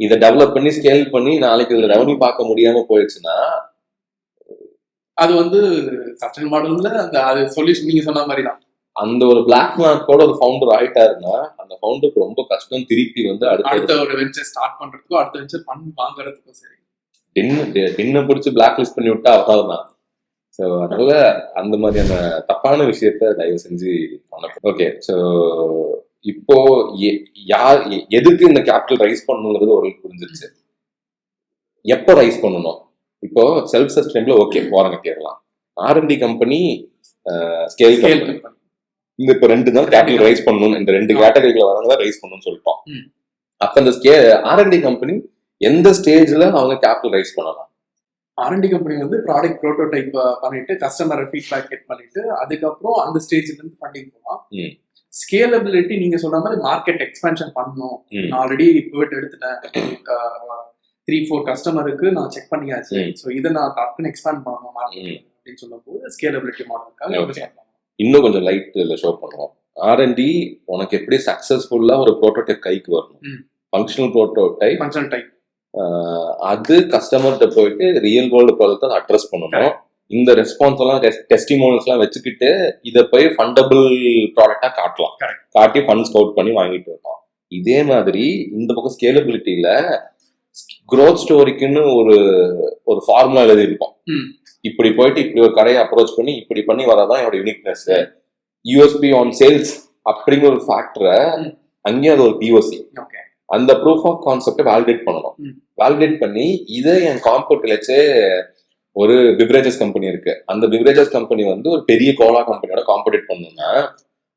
Speaker 1: இதை டெவலப் பண்ணி ஸ்கேல் பண்ணி நாளைக்கு இதுல ரெவன்யூ பார்க்க முடியாம போயிடுச்சுன்னா
Speaker 2: அது வந்து சஸ்டைன் மாடல்ல அந்த அது சொல்யூஷன் நீங்க சொன்ன மாதிரி தான்.
Speaker 1: அந்த ஒரு பிளாக் மார்க்கோட ஒரு ஃபவுண்டர் ஆயிட்டாருன்னா அந்த ஃபவுண்டருக்கு ரொம்ப கஷ்டம் திருப்பி வந்து
Speaker 2: அடுத்த ஒரு வெஞ்சர் ஸ்டார்ட் பண்றதுக்கும் அடுத்த வெஞ்சர் ஃபண்ட் வாங்குறதுக்கும். சரி,
Speaker 1: டின்ன பிடிச்சி பிளாக் லிஸ்ட் பண்ணி விட்டா அவ்வளவுதான். ஸோ அதனால அந்த மாதிரியான தப்பான விஷயத்த தயவு செஞ்சு பண்ணணும். ஓகே, ஸோ இப்போ எதுக்கு இந்த கேபிட்டல் ரைஸ் பண்ணணுங்கிறது ஒரு புரிஞ்சிருச்சு. எப்போ ரைஸ் பண்ணணும்? இப்போ செல்ஃப் சஸ்டைன்ல ஓகே ஓரம் கட்டிடலாம். R&D கம்பெனி, ஸ்கேல் கம்பெனி, இந்த இப்போ 2 தான் கேபிட்டல் ரைஸ் பண்ணணும். இந்த 2 கேட்டகரியில வரவங்க ரைஸ் பண்ணணும்னு சொல்லிட்டோம். அப்ப இந்த R&D கம்பெனி எந்த ஸ்டேஜ்ல அவங்க கேபிட்டல் ரைஸ் பண்ணலாம்?
Speaker 2: R&D கம்பெனி வந்து ப்ராடக்ட் ப்ரோட்டோடைப் பண்ணிட்டு கஸ்டமரை ஃபீட்பேக் கெட் பண்ணிட்டு அதுக்கப்புறம் அந்த ஸ்டேஜ்ல இருந்து ஃபண்டிங் போகலாம். ஸ்கேலபிலிட்டி நீங்க சொன்ன மாதிரி மார்க்கெட் எக்ஸ்பேன்ஷன் பண்ணணும். நான் ஆல்ரெடி பிவட் எடுத்துட்டேன், 3-4 கஸ்டமருக்கு நான் செக் பண்ணியாச்சு. ஸோ இதை நான் டக்குன்னு எக்ஸ்பேண்ட் பண்ணணும் மார்க்கெட் அப்படின்னு சொல்லும் போது ஸ்கேலபிலிட்டி மாடலுக்காக
Speaker 1: இன்னும் கொஞ்சம் லைட் இதில் ஷோ பண்ணுவோம். R&D உனக்கு எப்படி சக்சஸ்ஃபுல்லா ஒரு ப்ரோட்டோடைப் கைக்கு வரணும், ஃபங்க்ஷனல் ப்ரோட்டோடைப், அது கஸ்டமர்கிட்ட போயிட்டு ரியல் வேர்ல்டு ப்ராப்ளத்தை அட்ரஸ் பண்ணணும். இந்த ரெஸ்பான்ஸ் எல்லாம் டெஸ்டிமோனியல்ஸ் எல்லாம் வச்சுக்கிட்டு இதை போய் ஃபண்டபிள் ப்ராடக்டா காட்டலாம், காட்டி ஃபண்ட் ஸ்கவுட் பண்ணி வாங்கிட்டு வரலாம். இதே மாதிரி இந்த பக்கம் ஸ்கேலபிலிட்டியில growth ஸ்டோரிக்குன்னு ஒரு ஃபார்முலா எழுதி இருப்போம். இப்படி போயிட்டு இப்படி ஒரு கடையை அப்ரோச் பண்ணி இப்படி பண்ணி வரதான் என்னோட யூனிக்னஸ், யூஎஸ்பி ஆன் சேல்ஸ் அப்படிங்கிற ஒரு ஃபேக்டரை அங்கேயும் அது ஒரு POC. அந்த ப்ரூஃப் ஆஃப் கான்செப்டை வேலிடேட் பண்ணணும். வேலிடேட் பண்ணி இதை என் காம்பெட்டிலச்சே ஒரு பிவரேஜஸ் கம்பெனி இருக்கு, அந்த பிவரேஜஸ் கம்பெனி வந்து ஒரு பெரிய கோலா கம்பெனியோட காம்படிட் பண்ணணும்னா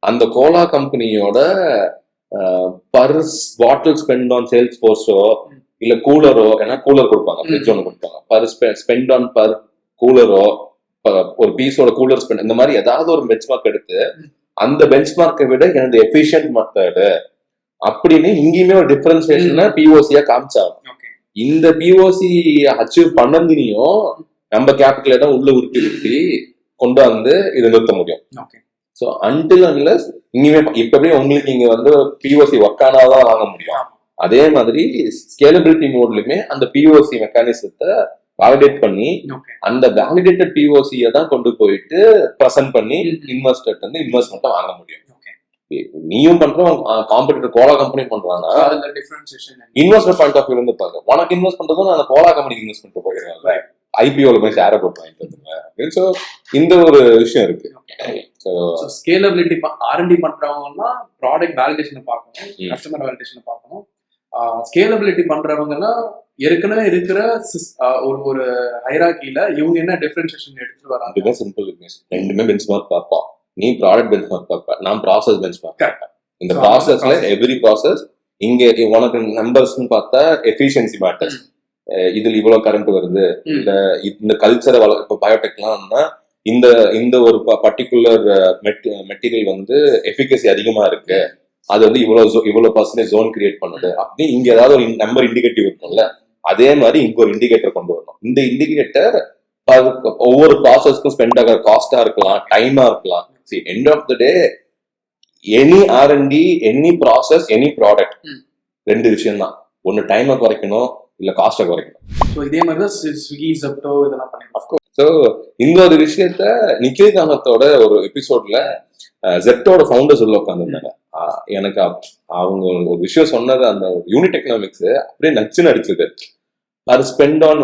Speaker 1: அந்த கோலா கம்பெனியோட per bottle spend on sales ஃபோர்ஸோ இல்ல கூலரோ, ஏன்னா கூலர் கொடுப்பாங்க, ஃப்ரிட்ஜ் ஒன்று கொடுப்பாங்க, பர் ஸ்பெண்ட் ஆன் பர் கூலரோ, ஒரு பீஸோட கூலர் ஸ்பெண்ட், இந்த மாதிரி ஏதாவது ஒரு பெஞ்ச்மார்க் எடுத்து அந்த பெஞ்ச்மார்க்கை விட எனது எஃபிஷியன்ட் மெத்தடு அப்படின்னு இங்கேயுமே ஒரு டிஃபரன்சியேஷன் POC-யா காமிச்சாங்க. இந்த POC அச்சீவ் பண்ணதுனையும் நம்ம கேபிட்டல் தான் உள்ள உருட்டி கொண்டு வந்து இதை நிறுத்த முடியும். ஸோ அன்டில் அன்லெஸ் இனிமே இப்பவே உங்களுக்கு இங்க வந்து POC ஒர்க் ஆனாதான் வாங்க முடியும். அதே மாதிரி ஸ்கேலபிலிட்டி மோட்லயுமே அந்த POC மெக்கானிசத்தை வேலிடேட் பண்ணி அந்த வேலிடேட்டட் POC-யை தான் கொண்டு போயிட்டு ப்ரெசென்ட் பண்ணி இன்வெஸ்டர் வந்து இன்வெஸ்ட்மெண்ட்டை வாங்க முடியும். நீயும் பண்றோம், காம்படிட்டர் கோலா கம்பெனி பண்றாங்கன்னா இன்வெஸ்டர் பாயிண்ட் ஆஃப் வியூ இருந்து பாருங்க, உனக்கு இன்வெஸ்ட் பண்றதும் நான் கோலா கம்பெனிக்கு இன்வெஸ்ட் பண்ணிட்டு போயிருக்கேன்ல, IPO-ல போய் ஷேரை போட்டு வாங்கிட்டு வந்துருங்க. ஸோ இந்த ஒரு விஷயம் இருக்கு. ஸோ
Speaker 2: ஸ்கேலபிலிட்டி R&D பண்றவங்கன்னா ப்ராடக்ட் வேலிடேஷனை பார்க்கணும், கஸ்டமர் வேலிடேஷனை பார்க்கணும். ஸ்கேலபிலிட்டி பண்றவங்கன்னா ஏற்கனவே இருக்கிற ஒரு ஹைரார்க்கில இவங்க என்ன டிஃபரன்ஷியேஷன் எடுத்துட்டு வராங்க.
Speaker 1: அதுதான் சிம்பிள் பிசினஸ். ரெண்டுமே பெஞ்ச்மார்க் பார்ப்போம். நீ ப்ராடக்ட் பெஞ்ச்மார்க் பார்ப்ப, நான் ப்ராசஸ் பெஞ்ச்மார்க் பார்ப்பேன். இந்த ப்ராசஸ்ல எவ்ரி ப்ராசஸ் இங்க உனக்கு நம்பர்ஸ்ன்னு பார்த்தா எஃபிஷியன்சி மேட்டர்ஸ், இதுல இவ்வளவு கரண்ட் வருது, இந்த கல்ச்சரை இப்போ பயோடெக்லாம்னா இந்த ஒரு பர்டிகுலர் மெட்டீரியல் வந்து எஃபிகசி அதிகமா இருக்கு, அது வந்து இவ்வளவு பர்சன்டேஜ் ஜோன் கிரியேட் பண்ணுது அப்படின்னு இங்க ஏதாவது ஒரு நம்பர் இண்டிகேட்டிவ் இருக்கும்ல, அதே மாதிரி இங்க ஒரு இண்டிகேட்டர் கொண்டு வரணும். இந்த இண்டிகேட்டர் ஒவ்வொரு ப்ராசஸ்க்கும் ஸ்பெண்ட் ஆகிற காஸ்டா இருக்கலாம், டைமா இருக்கலாம். End of the day any R&D, any process, any product,
Speaker 2: hmm.
Speaker 1: 2 விஷயம் தான். ஒன்னு டைமை குறைக்கணும், இல்ல காஸ்ட்டை குறைக்கணும்.
Speaker 2: ஸோ இதே மாதிரி தான் ஸ்விக்கி ஜெப்டோ இதெல்லாம் பண்ணிருக்கோம்.
Speaker 1: ஸோ இந்த ஒரு விஷயத்த நிக்கில் காமத்தோட ஒரு எபிசோட்ல ஜெப்டோட ஃபவுண்டர்ஸ் உள்ள உட்காந்துருந்தாங்க. எனக்கு அவங்க ஒரு விஷயம் சொன்னது, அந்த யூனிட் எக்கனாமிக்ஸ் அப்படியே நச்சுன்னு அடிச்சது. per spend on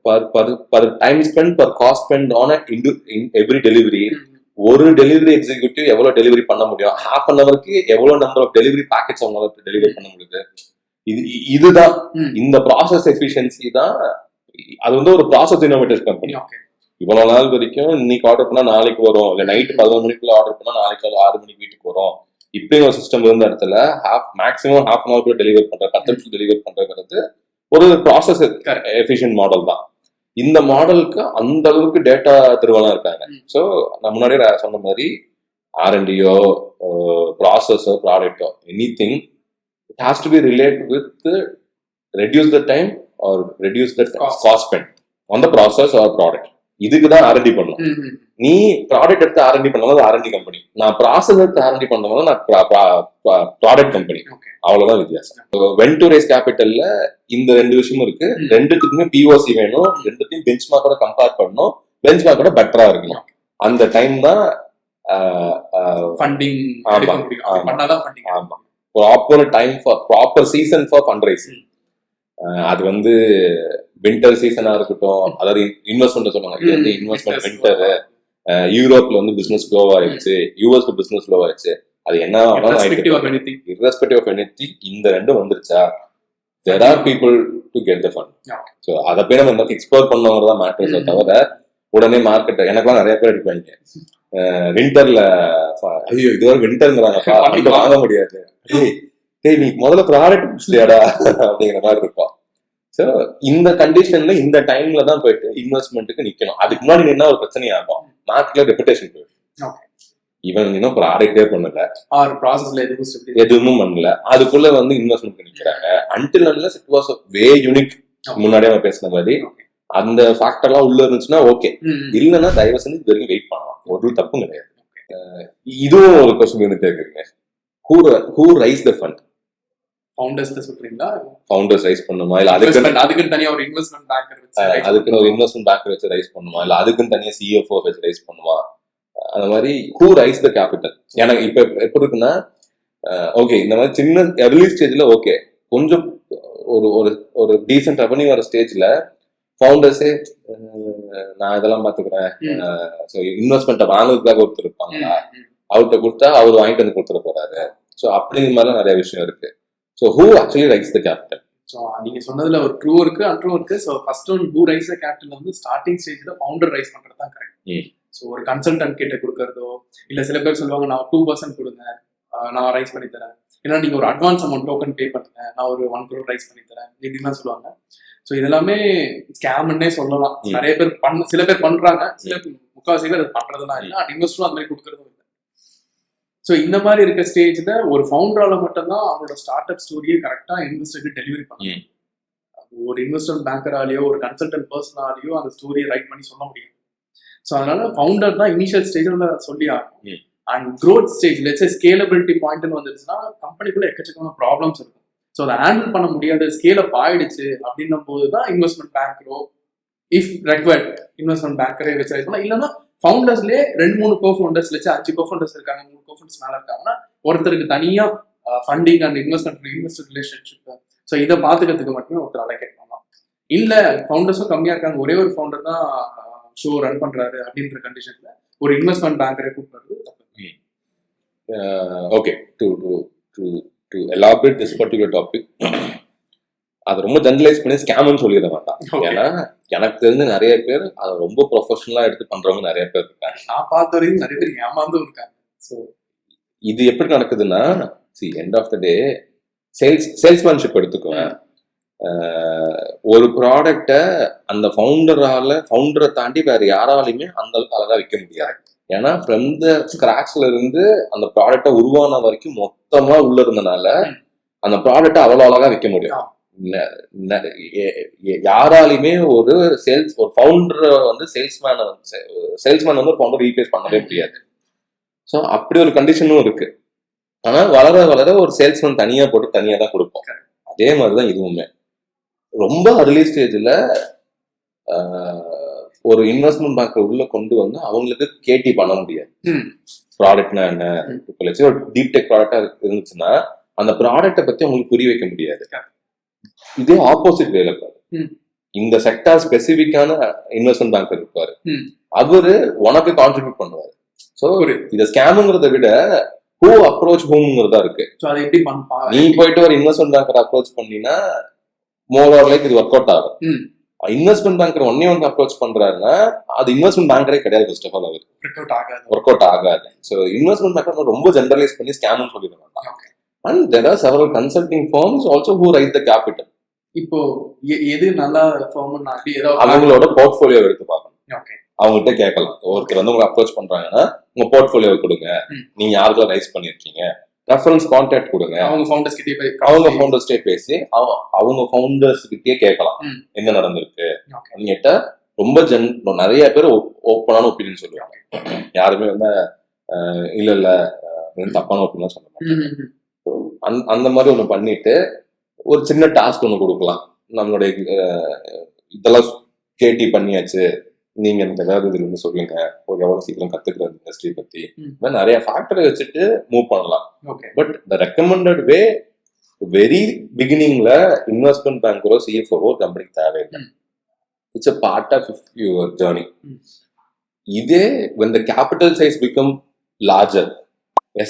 Speaker 1: per time spent, per cost spent on in every delivery. ஒரு டெலிவரி எக்ஸிக்யூட்டிவ் எவ்வளவு டெலிவரி பண்ண முடியும், ஹாஃப் அன் அவருக்கு எவ்வளவு நம்பர் ஆஃப் டெலிவரி பேக்கெட்ஸ் அவங்களுக்கு டெலிவரி பண்ண முடியுது. இதுதான் இந்த ப்ராசஸ் எஃபிஷியன்சி தான். அது வந்து ஒரு ப்ராசஸ் இன்னோவேட்டர்ஸ் கம்பெனி. இவ்வளவு நாள் வரைக்கும் இன்னைக்கு ஆர்டர் பண்ணா நாளைக்கு வரும், இல்ல நைட்டு 11 மணிக்குள்ள ஆர்டர் பண்ணா நாளைக்கு 6 மணிக்கு வீட்டுக்கு வரும். இப்பயும் ஒரு சிஸ்டம் இருந்த இடத்துல மேக்ஸிமம் ஹாஃப் அன் அவருக்குள்ள டெலிவரி பண்ற, 10 நிமிஷம் டெலிவரி பண்றது ஒரு ப்ராசஸ் எஃபிஷியன்ட் மாடல் தான். இந்த மாடலுக்கு அந்த அளவுக்கு டேட்டா திருவலாம் இருக்காங்க. ஸோ நான் முன்னாடியே சொன்ன மாதிரி R&Dயோ ப்ராசஸோ ப்ராடக்டோ anything, it has to be relate with reduce the time or reduce the cost spend on the process or product. இதுக்கு தான் R&D பண்ணும். நீ ப்ராடக்ட் எடுத்து R&D பண்ணும்போது R&D கம்பெனி, நான் ப்ராசஸ் எடுத்து R&D பண்ணும்போது நான் ப்ராடக்ட் கம்பெனி. அவ்வளவுதான் வித்தியாசம். வென் டு ரேஸ் கேபிட்டல்ல இந்த 2 விஷயமும் இருக்கு. ரெண்டுத்துக்குமே POC வேணும், ரெண்டுத்தையும் பெஞ்ச் மார்க்கோட கம்பேர் பண்ணணும், பெஞ்ச் மார்க்கோட பெட்டரா இருக்கணும். அந்த டைம் தான்
Speaker 2: ஃபண்டிங்.
Speaker 1: ஆமா, proper time for proper season for fund raising. அது வந்து வின்டர் சீசனா இருக்கட்டும், அதாவது இன்வெஸ்ட்மெண்ட் சொல்லுவாங்க, இது வந்து இன்வெஸ்ட்மெண்ட் வின்டர். யூரோப்ல வந்து பிசினஸ் ஸ்லோ ஆயிடுச்சு, யூஎஸ்ல பிசினஸ் ஸ்லோ ஆயிடுச்சு. அது என்ன irrespective of anything, இந்த ரெண்டும் வந்துருச்சா, there are people to get the fund. So அதை போய் நம்ம எக்ஸ்ப்ளோர் பண்ணவங்க தான் மேட்டர்ஸை தவிர உடனே மார்க்கெட். எனக்குலாம் நிறைய பேர் அடிப்பாங்க வின்டர்ல, ஐயோ இது வரை வின்டர்ங்கிறாங்க வாங்க முடியாது, டேய் நீ முதல்ல ப்ராடக்ட் முடிச்சலையாடா அப்படிங்கிற மாதிரி இருக்கும். ஸோ இந்த கண்டிஷன்ல இந்த டைம்ல தான் போயிட்டு இன்வெஸ்ட்மெண்ட்டுக்கு நிக்கணும். அதுக்கு முன்னாடி என்ன ஒரு பிரச்சனையாகும், மார்க்கெட்ல ரெப்புடேஷன் போயிடும். இவன் இன்னும் ப்ராடக்டே பண்ணல, எதுவும் பண்ணல, அதுக்குள்ள வந்து இன்வெஸ்ட்மெண்ட் நிக்கிறாங்க. Until unless it was way unique. முன்னாடியே நம்ம பேசின மாதிரி அந்த ஃபேக்டர் எல்லாம் உள்ள இருந்துச்சுன்னா ஓகே, இல்லைன்னா தயவு செஞ்சு இது வரைக்கும் வெயிட் பண்ணலாம், ஒரு தப்பும் கிடையாது. இதுவும் ஒரு கொஸ்டின் வந்து கேக்குறீங்க, who raise the fund? Founders rice பண்ணுமா, இல்ல அதுக்குன்னு தனியா ஒரு இன்வெஸ்ட்மெண்ட் பேங்கர் வச்சு ரைஸ் பண்ணுமா, இல்ல அதுக்குன்னு தனியா CFO வச்சு ரைஸ் பண்ணுமா, அந்த மாதிரி who raise the capital? எனக்கு இப்ப எப்படி இருக்குன்னா, ஓகே இந்த மாதிரி சின்ன early ஸ்டேஜ்ல ஓகே, கொஞ்சம் ஒரு டீசென்ட் ரெவன்யூ வர ஸ்டேஜ்ல ஃபவுண்டர்ஸே நான் இதெல்லாம் பாத்துக்கிறேன், இன்வெஸ்ட்மெண்ட்டை வாங்குறதுக்காக ஒருத்தர் இருப்பாங்களா, அவர்கிட்ட கொடுத்தா அவர் வாங்கிட்டு வந்து கொடுத்துட போறாரு. ஸோ அப்படிங்கிற மாதிரிலாம் நிறைய விஷயம் இருக்கு. So who actually raise the capital?
Speaker 2: So நீங்க சொன்னதுல ஒரு ட்ரூ இருக்கு, அன்ட்ரூ இருக்கு. So first one who raise the capital வந்து ஸ்டார்டிங் ஸ்டேஜ்ல ஃபவுண்டர் ரைஸ் பண்றது தான் கரெக்ட். ஸோ ஒரு கன்சல்டன்ட் கிட்ட கொடுக்கறதோ, இல்ல சில பேர் சொல்லுவாங்க நான் 2% கொடுங்க நான் ரைஸ் பண்ணி தரேன், இல்லைன்னா நீங்க ஒரு அட்வான்ஸ் அமௌண்ட் டோக்கன் பே பண்ணுங்க நான் ஒரு 1 crore ரைஸ் பண்ணி தரேன், இப்படிலாம் சொல்லுவாங்க. ஸோ இதெல்லாமே ஸ்கேம்னே சொல்லலாம். நிறைய பேர் சில பேர் பண்றாங்க, சில முக்கால்வாசி பேர் அது பண்றதுலாம் இல்லை, அண்ட் இன்வெஸ்டரும் அந்த மாதிரி கொடுக்கறதும் இல்லை. ஸோ இந்த மாதிரி இருக்க ஸ்டேஜ்ல ஒரு ஃபவுண்டரால மட்டும்தான் அவங்களோட ஸ்டார்ட் அப் ஸ்டோரியை கரெக்டா இன்வெஸ்டருக்கு டெலிவரி பண்ணணும். ஒரு இன்வெஸ்ட்மெண்ட் பேங்கராலேயோ ஒரு கன்சல்டன்ட் பர்சனாலேயோ அந்த ஸ்டோரியை ரைட் பண்ணி சொல்ல முடியும். ஸோ அதனால ஃபவுண்டர் தான் இனிஷியல் ஸ்டேஜ்ல சொல்லி ஆகும். And growth stage, let's scalability பாயிண்ட்னு வந்துருச்சுன்னா கம்பெனிக்குள்ள எக்கச்சக்கமான ப்ராப்ளம்ஸ் இருக்கும். ஸோ அதை ஹேண்டில் பண்ண முடியாது, ஸ்கேல் அப் ஆயிடுச்சு அப்படின்னும் போது தான் இன்வெஸ்ட்மெண்ட் பேங்கரோ இஃப் ரெக்வயர்ட் இன்வெஸ்ட்மெண்ட் பேங்கரே வச்சு ரைஸ் பண்ணலாம். இல்லைன்னா ஃபவுண்டர்ஸ்லேயே 2-3 கோஃபவுண்டர்ஸ் வச்சு 5 கோஃபவுண்டர்ஸ் இருக்காங்க, 3 கோஃபவுண்டர்ஸ் மேலே இருக்காங்கன்னா ஒருத்தருக்கு தனியா funding and investor relationship, so இதை பார்த்துக்கிறதுக்கு மட்டுமே ஒருத்தர் அலோகேட் பண்ணலாம். இல்லை ஃபவுண்டர்ஸும் கம்மியாக இருக்காங்க, ஒரே ஒரு ஃபவுண்டர் தான் ஷோ ரன் பண்றாரு அப்படின்ற கண்டிஷன்ல ஒரு இன்வெஸ்ட்மெண்ட் பேங்கரை கூப்பிடுறது தப்பு.
Speaker 1: Okay, to elaborate this particular topic, அது ரொம்ப ஜெனரலைஸ் பண்ணி ஸ்கேம்னு சொல்லிட வேண்டாம். ஏன்னா எனக்கு தெரிஞ்ச நிறைய பேர் அதை ரொம்ப ப்ரொஃபஷனலா எடுத்து பண்றவங்க நிறைய பேர் இருக்காங்க.
Speaker 2: நான் பார்த்த வரைக்கும் நிறைய பேர் ஏமாந்தும் இருக்காங்க. ஸோ
Speaker 1: இது எப்படி நடக்குதுன்னா, end of the day salesmanship எடுத்துக்குவேன். ஒரு ப்ராடக்டை அந்த ஃபவுண்டரை தாண்டி வேற யாராலையுமே அந்த அளவுக்கு அழகா விற்க முடியாது. ஏன்னா ஃப்ரம் த ஸ்கிராச்ல இருந்து அந்த ப்ராடக்டை உருவான வரைக்கும் மொத்தமா உள்ள இருந்தனால அந்த ப்ராடக்டை அவ்வளவு அழகா விற்க முடியும். யாராலையுமே ஒரு ஃபவுண்டரை வந்து சேல்ஸ்மேன் வந்து ஒரு ஃபவுண்டர் ரீப்ளேஸ் பண்ணவே முடியாது. ஸோ அப்படி ஒரு கண்டிஷனும் இருக்கு. ஆனா வளர வளர ஒரு சேல்ஸ்மேன் தனியா போட்டு தனியா தான் கொடுப்போம். அதே மாதிரிதான் இதுவுமே. ரொம்ப அர்லி ஸ்டேஜ்ல ஒரு இன்வெஸ்ட்மெண்ட் பேங்க் உள்ள கொண்டு வந்து அவங்களுக்கு கேட்டி பண்ண முடியாது. ப்ராடக்ட்னா என்ன, இப்போ ஒரு டீப் டெக் ப்ராடக்டா இருந்துச்சுன்னா அந்த ப்ராடக்டை பத்தி அவங்களுக்கு புரிய வைக்க முடியாது. இதே ஆப்போசிட் வேலை இருப்பாரு. இந்த செக்டார் ஸ்பெசிபிக்கான இன்வெஸ்ட்மெண்ட் பேங்க் இருப்பாரு, அவரு உனக்கு கான்ட்ரிபியூட் பண்ணுவாரு. ஸோ இதை ஸ்கேமுங்கிறத விட ஹூ அப்ரோச் ஹூம்ங்கிறதா இருக்கு. நீ போயிட்டு ஒரு இன்வெஸ்ட்மெண்ட் பேங்கர் அப்ரோச் பண்ணினா மோர் ஆர் லைக் இது ஒர்க் அவுட் ஆகும். இன்வெஸ்ட்மெண்ட் பேங்கர் ஒன்னே வந்து அப்ரோச் பண்றாருன்னா அது இன்வெஸ்ட்மெண்ட் பேங்கரே கிடையாது. ஃபர்ஸ்ட் ஆஃப் ஆல் அவர் ஒர்க் அவுட் ஆகாது. ஸோ இன்வெஸ்ட்மெண்ட் பேங்கர் ரொம்ப ஜெனரலைஸ் பண்ணி ஸ்கேம்னு சொல்லிடுவாங்க. And there are several consulting firms also who raise the capital.
Speaker 2: இப்போ எது நல்லா
Speaker 1: அவங்களோட போர்ட்ஃபோலியோ எடுத்து பார்க்கணும். அவங்ககிட்ட கேட்கலாம். ஒருத்தர் வந்து உங்களை அப்ரோச் பண்றாங்கன்னா உங்க போர்ட்ஃபோலியோ கொடுங்க, நீங்க யாருக்கெல்லாம் ரைஸ் பண்ணிருக்கீங்க, ரெஃபரன்ஸ் கான்டாக்ட் கொடுங்க. அவங்க ஃபவுண்டர்ஸ்டே பேசி அவங்க ஃபவுண்டர்ஸ்கிட்டே கேட்கலாம் என்ன நடந்திருக்கு. கேட்டா ரொம்ப நிறைய பேர் ஓப்பனான ஒப்பீனியன் சொல்லுவாங்க. யாருமே வந்து இல்ல தப்பான ஒப்பீனியன் சொல்ல மாட்டாங்க. அந்த மாதிரி ஒண்ணு பண்ணிட்டு ஒரு சின்ன டாஸ்க் ஒண்ணு கொடுக்கலாம். நம்மளுடைய இதெல்லாம் கேட்டி பண்ணியாச்சு, நீங்க எனக்கு ஏதாவது இதுல இருந்து சொல்லுங்க, ஒரு எவ்வளவு சீக்கிரம் கத்துக்கிறது இண்டஸ்ட்ரி பத்தி, நிறைய ஃபேக்டரை வச்சுட்டு மூவ் பண்ணலாம். But the recommended way very பிகினிங்ல இன்வெஸ்ட்மெண்ட் பேங்கரோ சிஎஃப்ஓ கம்பெனிக்கு தேவையில்லை. It's a part of your journey. இதே when the capital size become larger,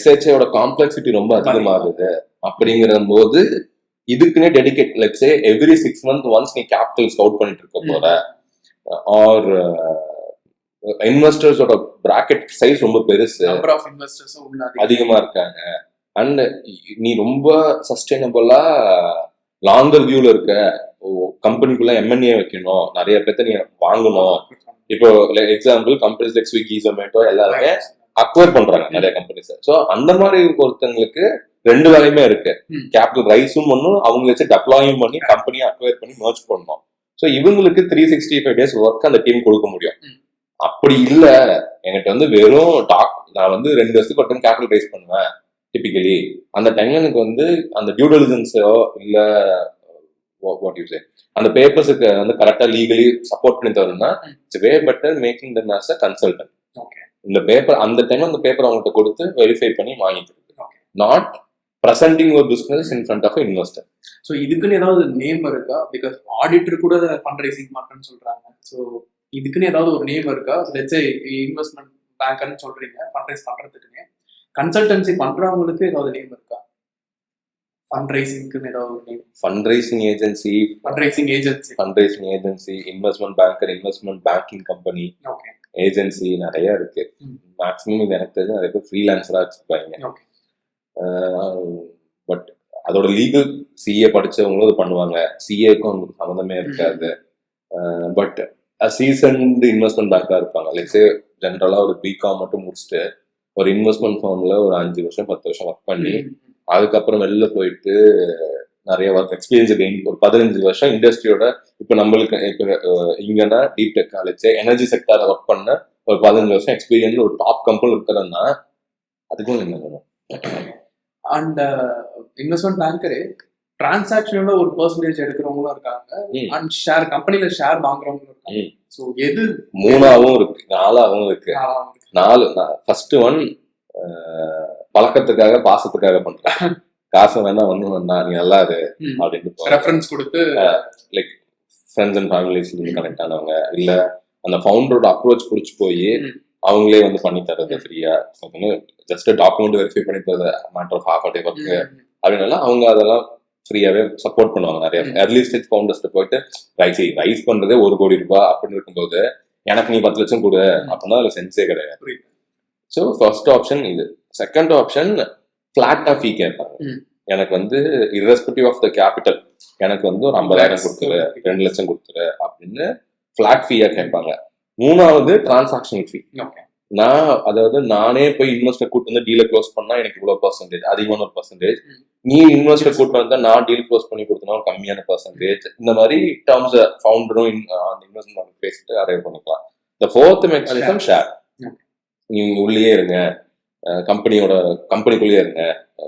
Speaker 1: SHA-வோட காம்ப்ளெக்சிட்டி ரொம்ப அதிகமாகுது அப்படிங்கிற போது இதுக்குன்னே dedicate, let's say every 6 months once நீ கேபிட்டல் ஸ்கவுட் பண்ணிட்டு இருக்க போற, ஆர் இன்வெஸ்டர்ஸோட பிராக்கெட் சைஸ் ரொம்ப பெருசு, அதிகமா இருக்காங்க, அண்ட் நீ ரொம்ப சஸ்டைனபிளா லாங்கர் வியூல இருக்க, கம்பெனிக்குள்ள M&A வைக்கணும், நிறைய பேர்த்த நீ வாங்கணும். இப்போ example companies like Swiggy, Zomato எல்லாருமே அக்வயர் பண்றாங்க நிறைய கம்பெனிஸ். ஸோ அந்த மாதிரி ஒருத்தங்களுக்கு ரெண்டு வேலையுமே இருக்கு. கேபிட்டல் ரைஸும் பண்ணும், அவங்க வச்சு டெப்ளாயும் பண்ணி கம்பெனியை அக்வயர் பண்ணி மர்ஜ் பண்ணணும். ஸோ இவங்களுக்கு 365 days ஒர்க் அந்த டீம் கொடுக்க முடியும். அப்படி இல்ல என்கிட்ட வந்து வெறும் நான் வந்து 2 வருஷத்துக்கு மட்டும் கேபிட்டல் ரைஸ் பண்ணுவேன் டிபிக்கலி, அந்த டைம்ல எனக்கு வந்து அந்த டியூ டெலிஜென்ஸோ இல்ல வாட் யூ சே அந்த பேப்பர்ஸுக்கு வந்து கரெக்டா லீகலி சப்போர்ட் பண்ணி தரணும்னா it's way better making them as a consultant. இந்த பேப்பர் அந்த டைம் அந்த பேப்பர் அவங்ககிட்ட கொடுத்து வெரிஃபை பண்ணி வாங்கிட்டு, நாட் பிரசன்டிங் ஒரு business in front of investor.
Speaker 2: So இதுக்குன்னு ஏதாவது நேம் இருக்கா? பிகாஸ் ஆடிட்டர் கூட ஃபண்ட் ரைசிங் மாட்டேன்னு சொல்றாங்க. ஸோ இதுக்குன்னு ஏதாவது ஒரு நேம் இருக்கா? லெட்ஸ் சே இன்வெஸ்ட்மெண்ட் பேங்க்னு சொல்றீங்க, ஃபண்ட் ரைஸ் பண்றதுக்குன்னு கன்சல்டன்சி பண்றவங்களுக்கு ஏதாவது நேம் இருக்கா? ஃபண்ட் ரைசிங்க்குன்னு ஏதாவது ஒரு name?
Speaker 1: Fund raising agency, investment banker, investment banking company, agency நிறைய இருக்கு. மேக்ஸிமம் இது எனக்கு தெரிஞ்சு நிறைய பேர் ஃப்ரீலான்சரா வச்சிருப்பாங்க. பட் அதோட லீகல் சிஏ படிச்சவங்களும் இது பண்ணுவாங்க, சிஏக்கும் அவங்களுக்கு சம்மந்தமே இருக்காது. பட் சீசன்டு இன்வெஸ்ட்மெண்ட் பேங்கா இருப்பாங்க. லைக் ஜென்ரலா ஒரு பிகாம் மட்டும் முடிச்சுட்டு ஒரு இன்வெஸ்ட்மெண்ட் ஃபார்ம்ல ஒரு 5 வருஷம் 10 வருஷம் ஒர்க் பண்ணி அதுக்கப்புறம் வெளில போயிட்டு நிறைய ஒர்க் எக்ஸ்பீரியன்ஸ் கெயின், ஒரு 15 வருஷம் இண்டஸ்ட்ரியோட, இப்போ நம்மளுக்கு இப்போ இங்கன்னா டீப் டெக் காலேஜ் எனர்ஜி செக்டார ஒர்க் பண்ண ஒரு 15 வருஷம் எக்ஸ்பீரியன்ஸ் ஒரு டாப் கம்பெனி இருக்கிறதுனா அதுக்கும் என்ன வேணும்?
Speaker 2: அண்ட் இன்வெஸ்ட்மெண்ட் பேங்கரு டிரான்சாக்ஷனோட ஒரு பெர்சன்டேஜ் எடுக்கிறவங்களும் இருக்காங்க, அண்ட் ஷேர் கம்பெனில ஷேர் வாங்குறவங்களும் இருக்காங்க. ஸோ எது 3ஆவும் இருக்கு 4ஆவும் இருக்கு. 4 ஃபர்ஸ்ட் ஒன் பழக்கத்துக்காக பாசத்துக்காக பண்றேன், காசு வேணா ஒண்ணு வேணா நீ நல்லா இரு அப்படின்னு ரெஃபரன்ஸ் கொடுத்து,
Speaker 1: like friends and families connect ஆனவங்க, இல்ல அந்த ஃபவுண்டரோட அப்ரோச் பிடிச்சி போய் அவங்களே வந்து பண்ணி தரது ஃப்ரீயா, ஜஸ்ட் டாக்குமெண்ட் வெரிஃபை பண்ணி தரது matter of half a day ஒர்க்கு அப்படின்னால அவங்க அதெல்லாம் ஃப்ரீயாவே சப்போர்ட் பண்ணுவாங்க. நிறைய ஏர்லி ஸ்டேஜ் ஃபவுண்டர்ஸ்ட்டு போயிட்டு ரைஸ் பண்றதே 1 கோடி ரூபாய் அப்படின்னு இருக்கும்போது எனக்கு நீ 10 லட்சம் கொடு அப்படின்னா அதுல சென்ஸே கிடையாது. ஸோ ஃபர்ஸ்ட் ஆப்ஷன் இது. செகண்ட் ஆப்ஷன் ஃபிளாட்டா ஃபீ கேட்பாங்க. எனக்கு வந்து irrespective ஆஃப் த கேபிட்டல் எனக்கு வந்து ஒரு 50,000 கொடுத்துரு, 2 லட்சம் கொடுத்துரு அப்படின்னு ஃபிளாட் ஃபீயா கேட்பாங்க. 3ஆவது டிரான்சாக்ஷன் ஃபீ. நான் அதாவது நானே போய் இன்வெஸ்டர் கூட்டு வந்து டீலை க்ளோஸ் பண்ணா எனக்கு இவ்வளவு பர்சன்டேஜ், அதிகமான ஒரு பர்சன்டேஜ், நீ இன்வெஸ்டர் கூட்டு வந்தா நான் டீல் க்ளோஸ் பண்ணி கொடுத்தனா கம்மியான பர்சன்டேஜ், இந்த மாதிரி டேர்ம்ஸ் ஃபவுண்டரும் அந்த இன்வெஸ்ட்மெண்ட் பேசிட்டு அரைவ் பண்ணிக்கலாம். இந்த 4th மெக்கானிசம் ஷேர். நீங்க உள்ளே இருங்க, கம்பெனிக்குள்ளேயே இருங்க,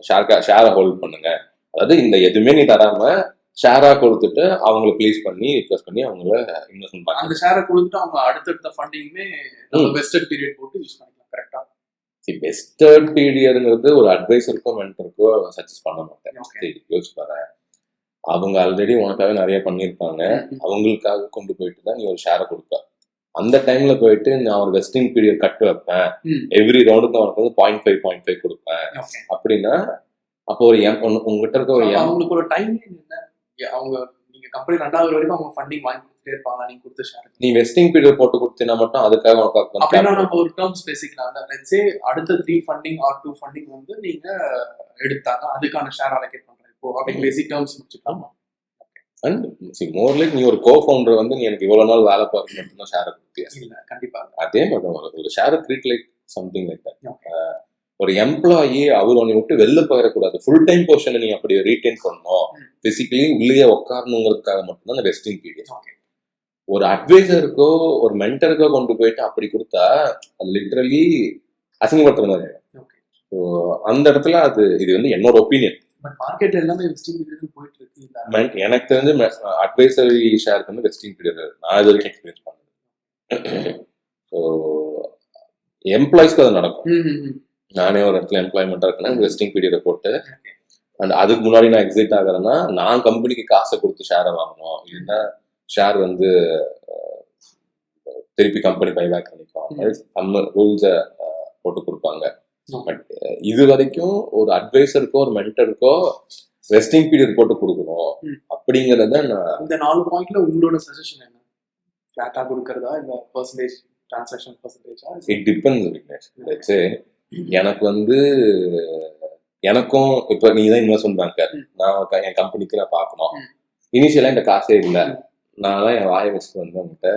Speaker 1: ஷேரை ஹோல்ட் பண்ணுங்க. அதாவது இந்த எதுவுமே நீ தராம ஷேரா கொடுத்துட்டு அவங்கள ப்ளீஸ் பண்ணி ரிக்வெஸ்ட் பண்ணி அவங்கள இன்வெஸ்ட்மெண்ட் பண்ணி
Speaker 2: அந்த ஷேரை கொடுத்துட்டு அவங்க அடுத்தடுத்த ஃபண்டிங்குமே வெஸ்டட் பீரியட் போட்டு யூஸ் பண்ணிக்கலாம். கரெக்டா?
Speaker 1: வெஸ்டர்ட் பீரியடுங்கிறது ஒரு அட்வைசருக்கோ மென்டருக்கோ சஜஸ்ட் பண்ண மாட்டேன். யோசிச்சு பாரு, அவங்க ஆல்ரெடி உனக்காக நிறைய பண்ணியிருப்பாங்க, அவங்களுக்காக கொண்டு போயிட்டு தான் நீ ஒரு ஷேரை கொடுப்ப. அந்த டைம்ல போயிட்டு நான் ஒரு வெஸ்டிங் பீரியட் கட்டு வைப்பேன், எவ்ரி ரவுண்டுக்கு அவனுக்கு வந்து 0.5 கொடுப்பேன் அப்படின்னா, அப்போ ஒரு உங்ககிட்ட இருக்க ஒரு
Speaker 2: அவங்களுக்கு ஒரு டைம் என்ன, அவங்க நீங்க கம்பெனி 2வது வரைக்கும் அவங்க ஃபண்டிங் வாங்கி கொடுத்துட்டே இருப்பாங்க நீங்க கொடுத்த ஷேர்.
Speaker 1: நீ வெஸ்டிங் பீரியட் போட்டு கொடுத்தீனா மட்டும் அதுக்காக உனக்கு
Speaker 2: அப்படின்னா நம்ம ஒரு டேர்ம்ஸ் பேசிக்கலாம். லெட்ஸ் சே அடுத்த 3 ஃபண்டிங் ஆர் 2 ஃபண்டிங் வந்து நீங்க எடுத்தாங்க, அதுக்கான ஷேர் அலோகேட் பண்றேன் இப்போ அப்படி பேசிக் டேர்ம்ஸ் முடிச்சுக்கலாமா?
Speaker 1: அண்ட் மோர் லைக் நீ ஒரு கோ-ஃபவுண்டர் வந்து நீ எனக்கு இவ்வளவு நாள் வேலை பார்க்க மட்டும்தான் ஷேரை கொடுத்தியா?
Speaker 2: இல்ல கண்டிப்பா
Speaker 1: அதே மாதிரி ஒரு ஷேரை treat like something like that. ஒரு எம்ப்ளாயி அவர் உன்னை விட்டு வெளில போயிடக்கூடாது, ஃபுல் டைம் போர்ஷனை நீ அப்படி ரீட்டைன் பண்ணணும், பிசிக்கலி உள்ளேயே உட்காரணுங்கிறதுக்காக மட்டும்தான் அந்த வெஸ்டிங் பீரியட். ஒரு அட்வைசருக்கோ ஒரு மென்டருக்கோ கொண்டு போயிட்டு அப்படி கொடுத்தா அது லிட்டரலி அசிங்கப்படுத்துற மாதிரி. ஸோ அந்த இடத்துல இது வந்து என்னோட ஒப்பீனியன்.
Speaker 2: மார்க்கெட்ல எல்லாமே வெஸ்டிங் பீரியட் போயிட்டு இருக்கு.
Speaker 1: எனக்கு தெரிஞ்சு அட்வைசரி ஷேருக்கு வந்து வெஸ்டிங் பீரியட் நான் இது வரைக்கும் எக்ஸ்பீரியன்ஸ் பண்ணேன். ஸோ எம்ப்ளாயிஸ்க்கு அது நடக்கும். நானே ஒரு இடத்துல எம்ப்ளாய்மெண்டா இருக்கேன்னா வெஸ்டிங் பீரியடை போட்டு, அண்ட் அதுக்கு முன்னாடி நான் எக்ஸிட் ஆகிறேன்னா நான் கம்பெனிக்கு காசை கொடுத்து ஷேரை வாங்கணும், இல்லைன்னா ஷேர் வந்து திருப்பி கம்பெனி பைபேக் பண்ணிக்கும், நம்ம ரூல்ஸை போட்டு கொடுப்பாங்க. பட் இது வரைக்கும் ஒரு அட்வைசருக்கோ ஒரு மென்டருக்கோ வெஸ்டிங் பீரியட் போட்டு கொடுக்கணும் அப்படிங்கறத நான்.
Speaker 2: இந்த 4 பாயிண்ட்ல உங்களோட சஜஷன் என்ன? ஃபிளாட்டா கொடுக்கறதா இல்ல பெர்சன்டேஜ் ட்ரான்சாக்ஷன் பெர்சன்டேஜா?
Speaker 1: It depends Vignesh. லெட்ஸ் எனக்கு வந்து எனக்கும் இப்ப நீ தான் இன்வெஸ்ட்மெண்ட் பேங்கர், நான் என் கம்பெனிக்கு நான் பார்க்கணும், இனிஷியலா இந்த காசே இல்லை, நான் என் வாயை வச்சுட்டு வந்து அவங்ககிட்ட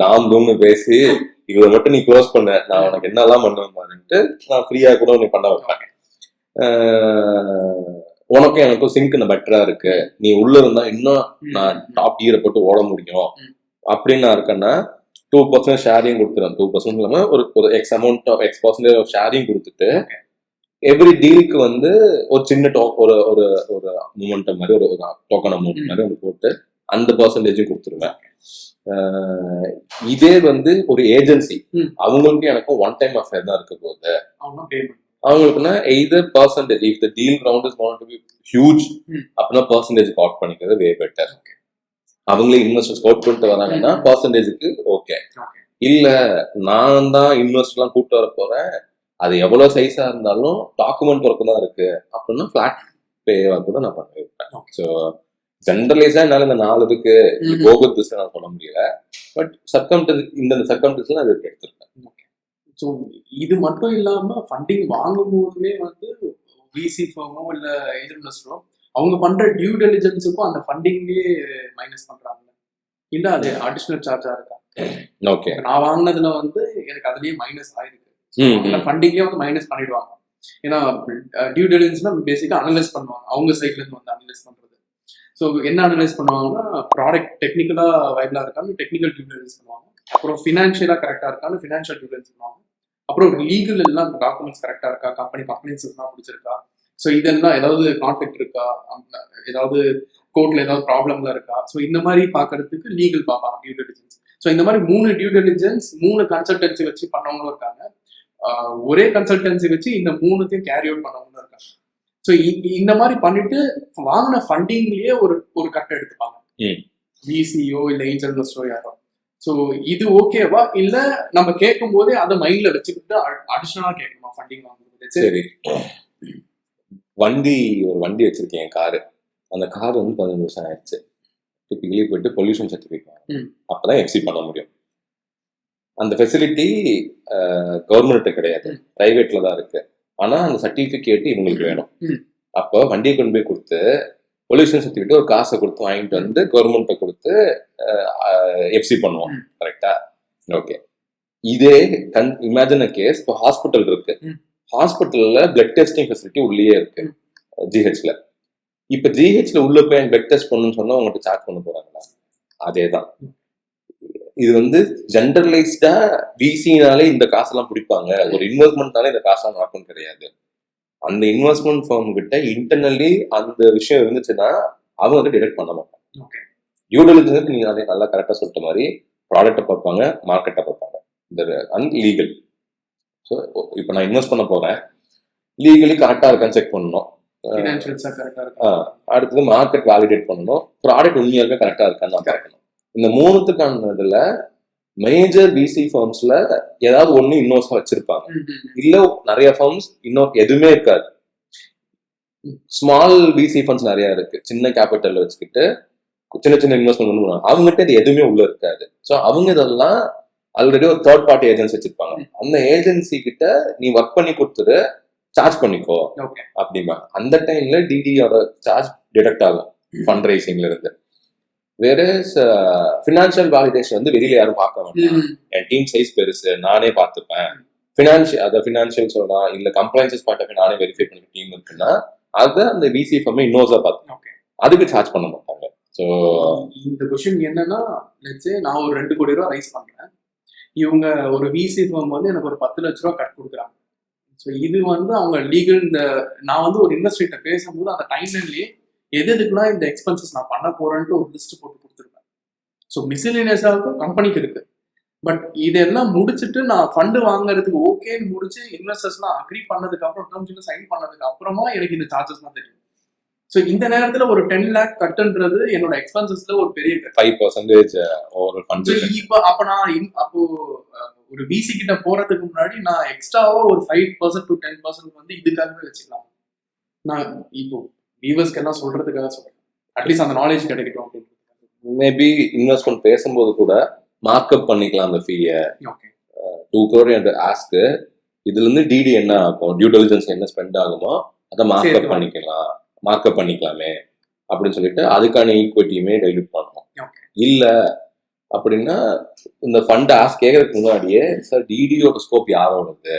Speaker 1: நாம்னு பேசி இதை மட்டும் நீ க்ளோஸ் பண்ண, நான் உனக்கு என்னெல்லாம் பண்ணுவேன்ட்டு நான் ஃப்ரீயா கூட நீ பண்ண வைப்பேன். உனக்கும் எனக்கும் சிங்க் பெட்டரா இருக்கு, நீ உள்ள இருந்தா இன்னும் நான் டாப் கியரை போட்டு ஓட முடியும் அப்படின்னு நான் இருக்கேன்னா 2% ஷேரிங் கொடுத்துருவேன். 2% இல்லாம ஒரு X amount of X% of sharing கொடுத்துட்டு எவ்ரி டீலுக்கு வந்து ஒரு சின்ன ஒரு ஒரு ஒரு மூமெண்ட் மாதிரி ஒரு டோக்கன் அமௌண்ட் மாதிரி ஒன்று போட்டு அந்த பர்சன்டேஜும் கொடுத்துருவேன். இதே வந்து ஒரு ஏஜென்சி, அவங்களுக்கு எனக்கும் ஒன் டைம் அஃபேர் தான் இருக்க போகுது. அவங்களுக்குன்னா either percentage, if the deal round is going to be huge அப்படின்னா பர்சன்டேஜ் அவுட் பண்ணிக்கிறது வே பெட்டர். அவங்களே இன்வெஸ்டர்ஸ் அவுட் பண்ணிட்டு வராங்கன்னா பர்சன்டேஜுக்கு ஓகே. இல்ல நான் தான் இன்வெஸ்டர்லாம் கூப்பிட்டு வர போறேன், அது எவ்வளவு சைஸா இருந்தாலும் டாக்குமெண்ட் ஒர்க்கு தான் இருக்கு அப்படின்னா ஃபிளாட் பேவா கூட நான் பண்ண வைப்பேன். ஸோ ஜென்ரலைஸா என்னால இந்த 4 இருக்கு கோகுல் திஸ் நான் சொல்ல முடியல, பட் இந்த சர்க்கம்டன்ஸ்ல அது எடுத்திருக்கேன்.
Speaker 2: ஸோ இது மட்டும் இல்லாம ஃபண்டிங் வாங்கும் போதுமே வந்து விசி ஃபர்மோ இல்ல ஏஞ்சல் இன்வெஸ்டரோ அவங்க பண்ற டியூ டெலிஜென்ஸுக்கும் அந்த ஃபண்டிங்லயே மைனஸ் பண்றாங்க, இல்ல அது அடிஷனல் சார்ஜா இருக்கா?
Speaker 1: ஓகே,
Speaker 2: நான் வாங்கினதுல வந்து எனக்கு அதுலயே மைனஸ் ஆயிருக்கு, ஃபண்டிங்லயே வந்து மைனஸ் பண்ணிடுவாங்க. ஏன்னா டியூ டெலிஜென்ஸ்னா பேசிக்கா அனலைஸ் பண்ணுவாங்க, அவங்க சைட்ல இருந்து வந்து அனலைஸ் பண்றது. ஸோ என்ன அனலைஸ் பண்ணுவாங்கன்னா ப்ராடக்ட் டெக்னிக்கலா வைபிளா இருக்கான்னு டெக்னிக்கல் டியூ டெலிஜென்ஸ் பண்ணுவாங்க, அப்புறம் ஃபினான்ஷியலா கரெக்டா இருக்கான்னு ஃபினான்ஷியல் டியூ டெலிஜென்ஸ் பண்ணுவாங்க, அப்புறம் லீகல் எல்லாம் டாக்குமெண்ட்ஸ் கரெக்டா இருக்கா, கம்பெனிஸ் எல்லாம் பிடிச்சிருக்கா, ஸோ இதெல்லாம் ஏதாவது கான்ஃபிளிக்ட் இருக்கா, ஏதாவது கோர்ட்ல ஏதாவது ப்ராப்ளம்ல இருக்கா, ஸோ இந்த மாதிரி பாக்குறதுக்கு லீகல் பார்ப்பாங்க டியூ டெலிஜென்ஸ். ஸோ இந்த மாதிரி 3 டியூ டெலிஜென்ஸ் 3 கன்சல்டன்சி வச்சு பண்ணவங்களும் இருக்காங்க, ஒரே கன்சல்டன்சி வச்சு இந்த 3த்தையும் கேரி அவுட் பண்ணவங்களும் இருக்காங்க. ஸோ இந்த மாதிரி பண்ணிட்டு வாங்கின ஃபண்டிங்லயே ஒரு கட்டை எடுத்துப்பாங்க, விசிஓ இல்ல ஏஞ்சல் இன்வெஸ்டரோ யாரோ. ஸோ இது ஓகேவா இல்ல நம்ம கேட்கும் போதே அதை மைண்ட்ல வச்சுக்கிட்டு அடிஷனலா கேட்கணுமா ஃபண்டிங் வாங்குறது?
Speaker 1: சரி, ஒரு வண்டி வச்சிருக்கேன், காரு. அந்த கார் வந்து 15 வருஷம் ஆயிடுச்சு. டிப்பிக்கலி போயிட்டு பொல்யூஷன் சர்டிஃபிகேட் அப்பதான் எஃப்சி பண்ண முடியும். அந்த ஃபெசிலிட்டி கவர்மெண்ட் கிடையாது, பிரைவேட்ல தான் இருக்கு. ஆனா அந்த சர்டிபிகேட் இவங்களுக்கு வேணும். அப்போ வண்டியை கொண்டு போய் கொடுத்து பொல்யூஷன் சர்டிபிகேட் ஒரு காசை கொடுத்து வாங்கிட்டு வந்து கவர்மெண்ட்டை கொடுத்து எஃப்சி பண்ணுவோம், கரெக்டா? ஓகே, இதே இமேஜின் கேஸ். இப்போ ஹாஸ்பிட்டல் இருக்கு, ஹாஸ்பிட்டல்ல பிளட் டெஸ்டிங் ஃபெசிலிட்டி உள்ளே இருக்கு ஜிஹெச்ல. இப்ப ஜிஹெச்ல உள்ள போய் பிளட் டெஸ்ட் பண்ணணும்னு சொன்னா உங்கள்கிட்ட சார்ஜ் பண்ண போறாங்களா? அதேதான். இது வந்து ஜென்ரலைஸ்டா விசினாலே இந்த காசெல்லாம் பிடிப்பாங்க, ஒரு இன்வெஸ்ட்மெண்ட்னாலே இந்த காசெல்லாம் நடக்கும் கிடையாது. அந்த இன்வெஸ்ட்மெண்ட் ஃபார்ம் கிட்ட இன்டர்னலி அந்த விஷயம் இருந்துச்சுன்னா அவங்க வந்து டிடெக்ட் பண்ண மாட்டாங்க. டியூ டெலிஜென்ஸ் நீங்க அதை நல்லா கரெக்டா சொல்லிட்ட மாதிரி ப்ராடக்ட்டை பார்ப்பாங்க, மார்க்கெட்டை பார்ப்பாங்க, இந்த அண்ட் லீகல். ஸோ இப்போ நான் இன்வெஸ்ட் பண்ண போறேன், லீகலி கரெக்டா இருக்கான்னு செக் பண்ணணும். அடுத்தது மார்க்கெட் வேலிடேட் பண்ணணும், ப்ராடக்ட் உண்மையாக கரெக்டா இருக்கான்னு நான் பார்க்கணும். இந்த மூணுத்துக்கான இதுல மேஜர் விசி ஃபார்ம்ஸ்ல ஏதாவது ஒண்ணு இன்னோஸ் வச்சிருப்பாங்க, இல்ல நிறைய ஃபார்ம்ஸ் இன்னும் எதுவுமே இருக்காது. ஸ்மால் விசி ஃபண்ட்ஸ் நிறைய இருக்கு, சின்ன கேபிட்டல் வச்சுக்கிட்டு சின்ன சின்ன இன்வெஸ்ட்மெண்ட் பண்ணுவாங்க, அவங்ககிட்ட இது எதுவுமே உள்ள இருக்காது. ஸோ அவங்க இதெல்லாம் ஆல்ரெடி ஒரு தேர்ட் பார்ட்டி ஏஜென்சி வச்சிருப்பாங்க, அந்த ஏஜென்சி கிட்ட நீ ஒர்க் பண்ணி கொடுத்துட்டு சார்ஜ் பண்ணிக்கோ அப்படிமா. அந்த டைம்ல டிடியோட சார்ஜ் டிடெக்ட் ஆகும் ஃபண்ட் ரைசிங்ல இருந்து. வேற ஃபினான்ஷியல் வேலிடேஷன் வந்து வெளியில யாரும் பார்க்க வேண்டாம், என் டீம் சைஸ் பெருசு, நானே பார்த்துப்பேன். ஃபினான்ஷியல் சொல்லலாம், இல்ல கம்ப்ளைன்சஸ் பார்ட் நானே வெரிஃபை பண்ணி டீம் இருக்குன்னா அதை அந்த விசி ஃபார்ம் இன்னோஸா பார்த்து அதுக்கு சார்ஜ் பண்ண மாட்டாங்க. ஸோ
Speaker 2: இந்த கொஸ்டின் என்னன்னா, நான் ஒரு 2 கோடி ரூபா ரைஸ் பண்றேன், இவங்க ஒரு விசி ஃபார்ம் வந்து எனக்கு ஒரு 10 லட்ச ரூபா கட் கொடுக்குறாங்க. ஸோ இது வந்து அவங்க லீகல், இந்த நான் வந்து ஒரு இண்டஸ்ட்ரிட்ட பேசும்போது அந்த டைம்லைன்லயே எதுக்குன்னா இந்த எக்ஸ்பென்சஸ் நான் பண்ண போறேன்ட்டு ஒரு லிஸ்ட் போட்டு கொடுத்துருப்பேன். ஸோ மிஸ்லினியஸாக கம்பெனிக்கு இருக்கு. பட் இதெல்லாம் முடிச்சுட்டு நான் ஃபண்டு வாங்குறதுக்கு ஓகேன்னு முடிச்சு இன்வெஸ்டர்ஸ்லாம் அக்ரி பண்ணதுக்கு அப்புறம் டேர்ம்ஸ் சைன் பண்ணதுக்கு அப்புறமா எனக்கு இந்த சார்ஜஸ்லாம் தெரியும். ஸோ இந்த நேரத்துல ஒரு 10 lakh கட்டுன்றது என்னோட எக்ஸ்பென்சஸ்ல ஒரு பெரிய
Speaker 1: 5% ஓவரால் ஃபண்ட்.
Speaker 2: இப்போ அப்போ ஒரு விசி கிட்ட போறதுக்கு முன்னாடி நான் எக்ஸ்ட்ராவா ஒரு 5% to 10% வந்து இதுக்காகவே வச்சுக்கலாம். நான் இப்போ வியூவர்ஸ்க்கு எல்லாம் சொல்றதுக்காக சொல்றேன், அட்லீஸ்ட் அந்த நாலேஜ் கிடைக்கட்டும் அப்படின்னு.
Speaker 1: மேபி இன்வெஸ்ட்மெண்ட் பேசும்போது கூட மார்க்அப் பண்ணிக்கலாம் அந்த ஃபீயை. 2 crore என்ற ஆஸ்க்கு இதுல இருந்து டிடி என்ன ஆகும், டியூ டெலிஜென்ஸ் என்ன ஸ்பெண்ட் ஆகுமோ அதை மார்க்அப் பண்ணிக்கலாமே அப்படின்னு சொல்லிட்டு அதுக்கான ஈக்விட்டியுமே டைல்யூட் பண்ணணும். இல்ல அப்படின்னா இந்த ஃபண்ட் ஆஸ் கேட்கறதுக்கு முன்னாடியே சார் டிடியோட ஸ்கோப் யாரோடது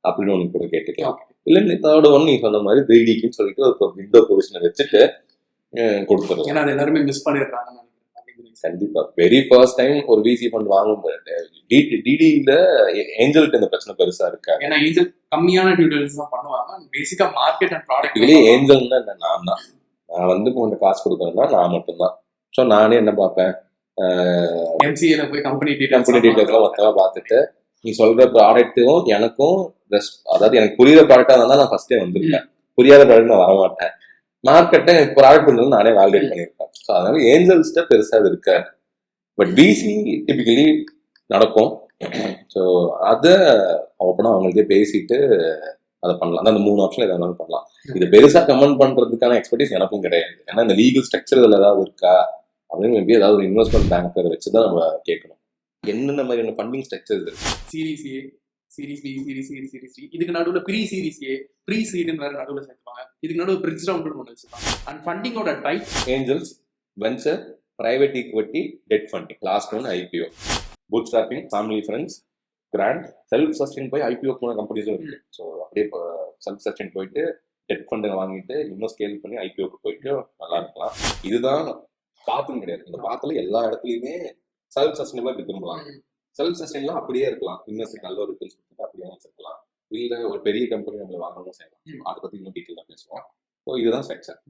Speaker 1: அப்படின்னு ஒன்று கூட கேட்டுக்கலாம். இல்ல நீ தேர்ட் ஒன் நீ சொன்ன மாதிரி 3Dக்குன்னு சொல்லிட்டு ஒரு விண்டோ பொசிஷனை வச்சுட்டு கொடுத்துருவோம்.
Speaker 2: ஏன்னா அது எல்லாருமே மிஸ் பண்ணிடுறாங்க.
Speaker 1: கண்டிப்பா வெரி ஃபர்ஸ்ட் டைம் ஒரு விசி ஃபண்ட் வாங்கும்போது டிடியில ஏஞ்சல்கிட்ட இந்த பிரச்சனை பெருசா இருக்காது.
Speaker 2: ஏன்னா ஏஞ்சல் கம்மியான டியூ டெலிஜென்ஸ் தான் பண்ணுவாங்க. பேசிக்கா மார்க்கெட் அண்ட் ப்ராடக்ட்
Speaker 1: ஏஞ்சல்னா என்ன, நான் வந்து உங்கள்கிட்ட காசு கொடுக்கணும்னா நான் மட்டும்தான். ஸோ நானே என்ன பார்ப்பேன்,
Speaker 2: எம்சிஏல போய் கம்பெனி
Speaker 1: டீடைல்ஸ்லாம் மொத்தமா பார்த்துட்டு நீ சொல்ற ப்ராடக்ட்டும் எனக்கும் அதாவது எனக்கு புரியுற ப்ராடக்டா இருந்தா நான் ஃபர்ஸ்டே வந்துருக்கேன், புரியாத ப்ராடக்ட் நான் வரமாட்டேன். மார்க்கெட்டை ப்ராடக்ட் வந்து நானே வேலிடேட் பண்ணியிருக்கேன். ஸோ அதனால ஏஞ்சல்ஸ்ட பெருசா அது இருக்காது. பட் விசி டிபிக்கலி நடக்கும். ஸோ அதை ஓப்பனா அவங்கள்ட்டே பேசிட்டு அதை பண்ணலாம். அந்த 3 ஆப்ஷன் எதாவது பண்ணலாம். இது பெருசா கமெண்ட் பண்றதுக்கான எக்ஸ்பர்டீஸ் எனக்கும் கிடையாது. ஏன்னா இந்த லீகல் ஸ்ட்ரக்சர் இதுல ஏதாவது இருக்கா அப்படின்னு மேபி ஏதாவது ஒரு இன்வெஸ்ட்மெண்ட் பேங்கரை வச்சுதான் நம்ம கேட்கணும் என்னென்ன மாதிரியான ஃபண்டிங் ஸ்ட்ரக்சர்ஸ் இருக்கு.
Speaker 2: Series A, series B, series C, இதுக்கு நடுவில் ப்ரீ சீரிஸ் ஏ, ப்ரீ சீடுன்னு வேற நடுவில் சேர்த்துப்பாங்க. இதுக்கு நடுவில் பிரிட்ஜ் ரவுண்ட் ஒன்று வச்சுப்பாங்க. அண்ட் ஃபண்டிங்கோட type
Speaker 1: angels, venture, private equity, debt funding, last one IPO, bootstrapping, family friends, grant, self sustain போய் ஐபிஓ போன கம்பெனிஸும் இருக்கு. ஸோ அப்படியே இப்போ செல்ஃப் சஸ்டெயின் போயிட்டு டெட் ஃபண்டை வாங்கிட்டு இன்னும் ஸ்கேல் பண்ணி ஐபிஓக்கு போயிட்டு நல்லா இருக்கலாம். இதுதான் பாத்தும் கிடையாது. இந்த பாத்துல எல்லா இடத்துலயுமே செல்ஃப் சஸ்டெயினபிளா திரும்பலாம். செல்ஃப் சஸ்டெயின்லாம் அப்படியே இருக்கலாம், இன்வெஸ்ட் நல்ல ஒரு ரிட்டர்ன்ஸ் கொடுத்துட்டு அப்படியே வச்சிருக்கலாம். இல்ல ஒரு பெரிய கம்பெனி நம்ம வாங்கணும் செய்யலாம். அதை பத்தி இன்னும் டீட்டெயிலா பேசுவோம். ஸோ இதுதான் ஸ்ட்ரக்சர்.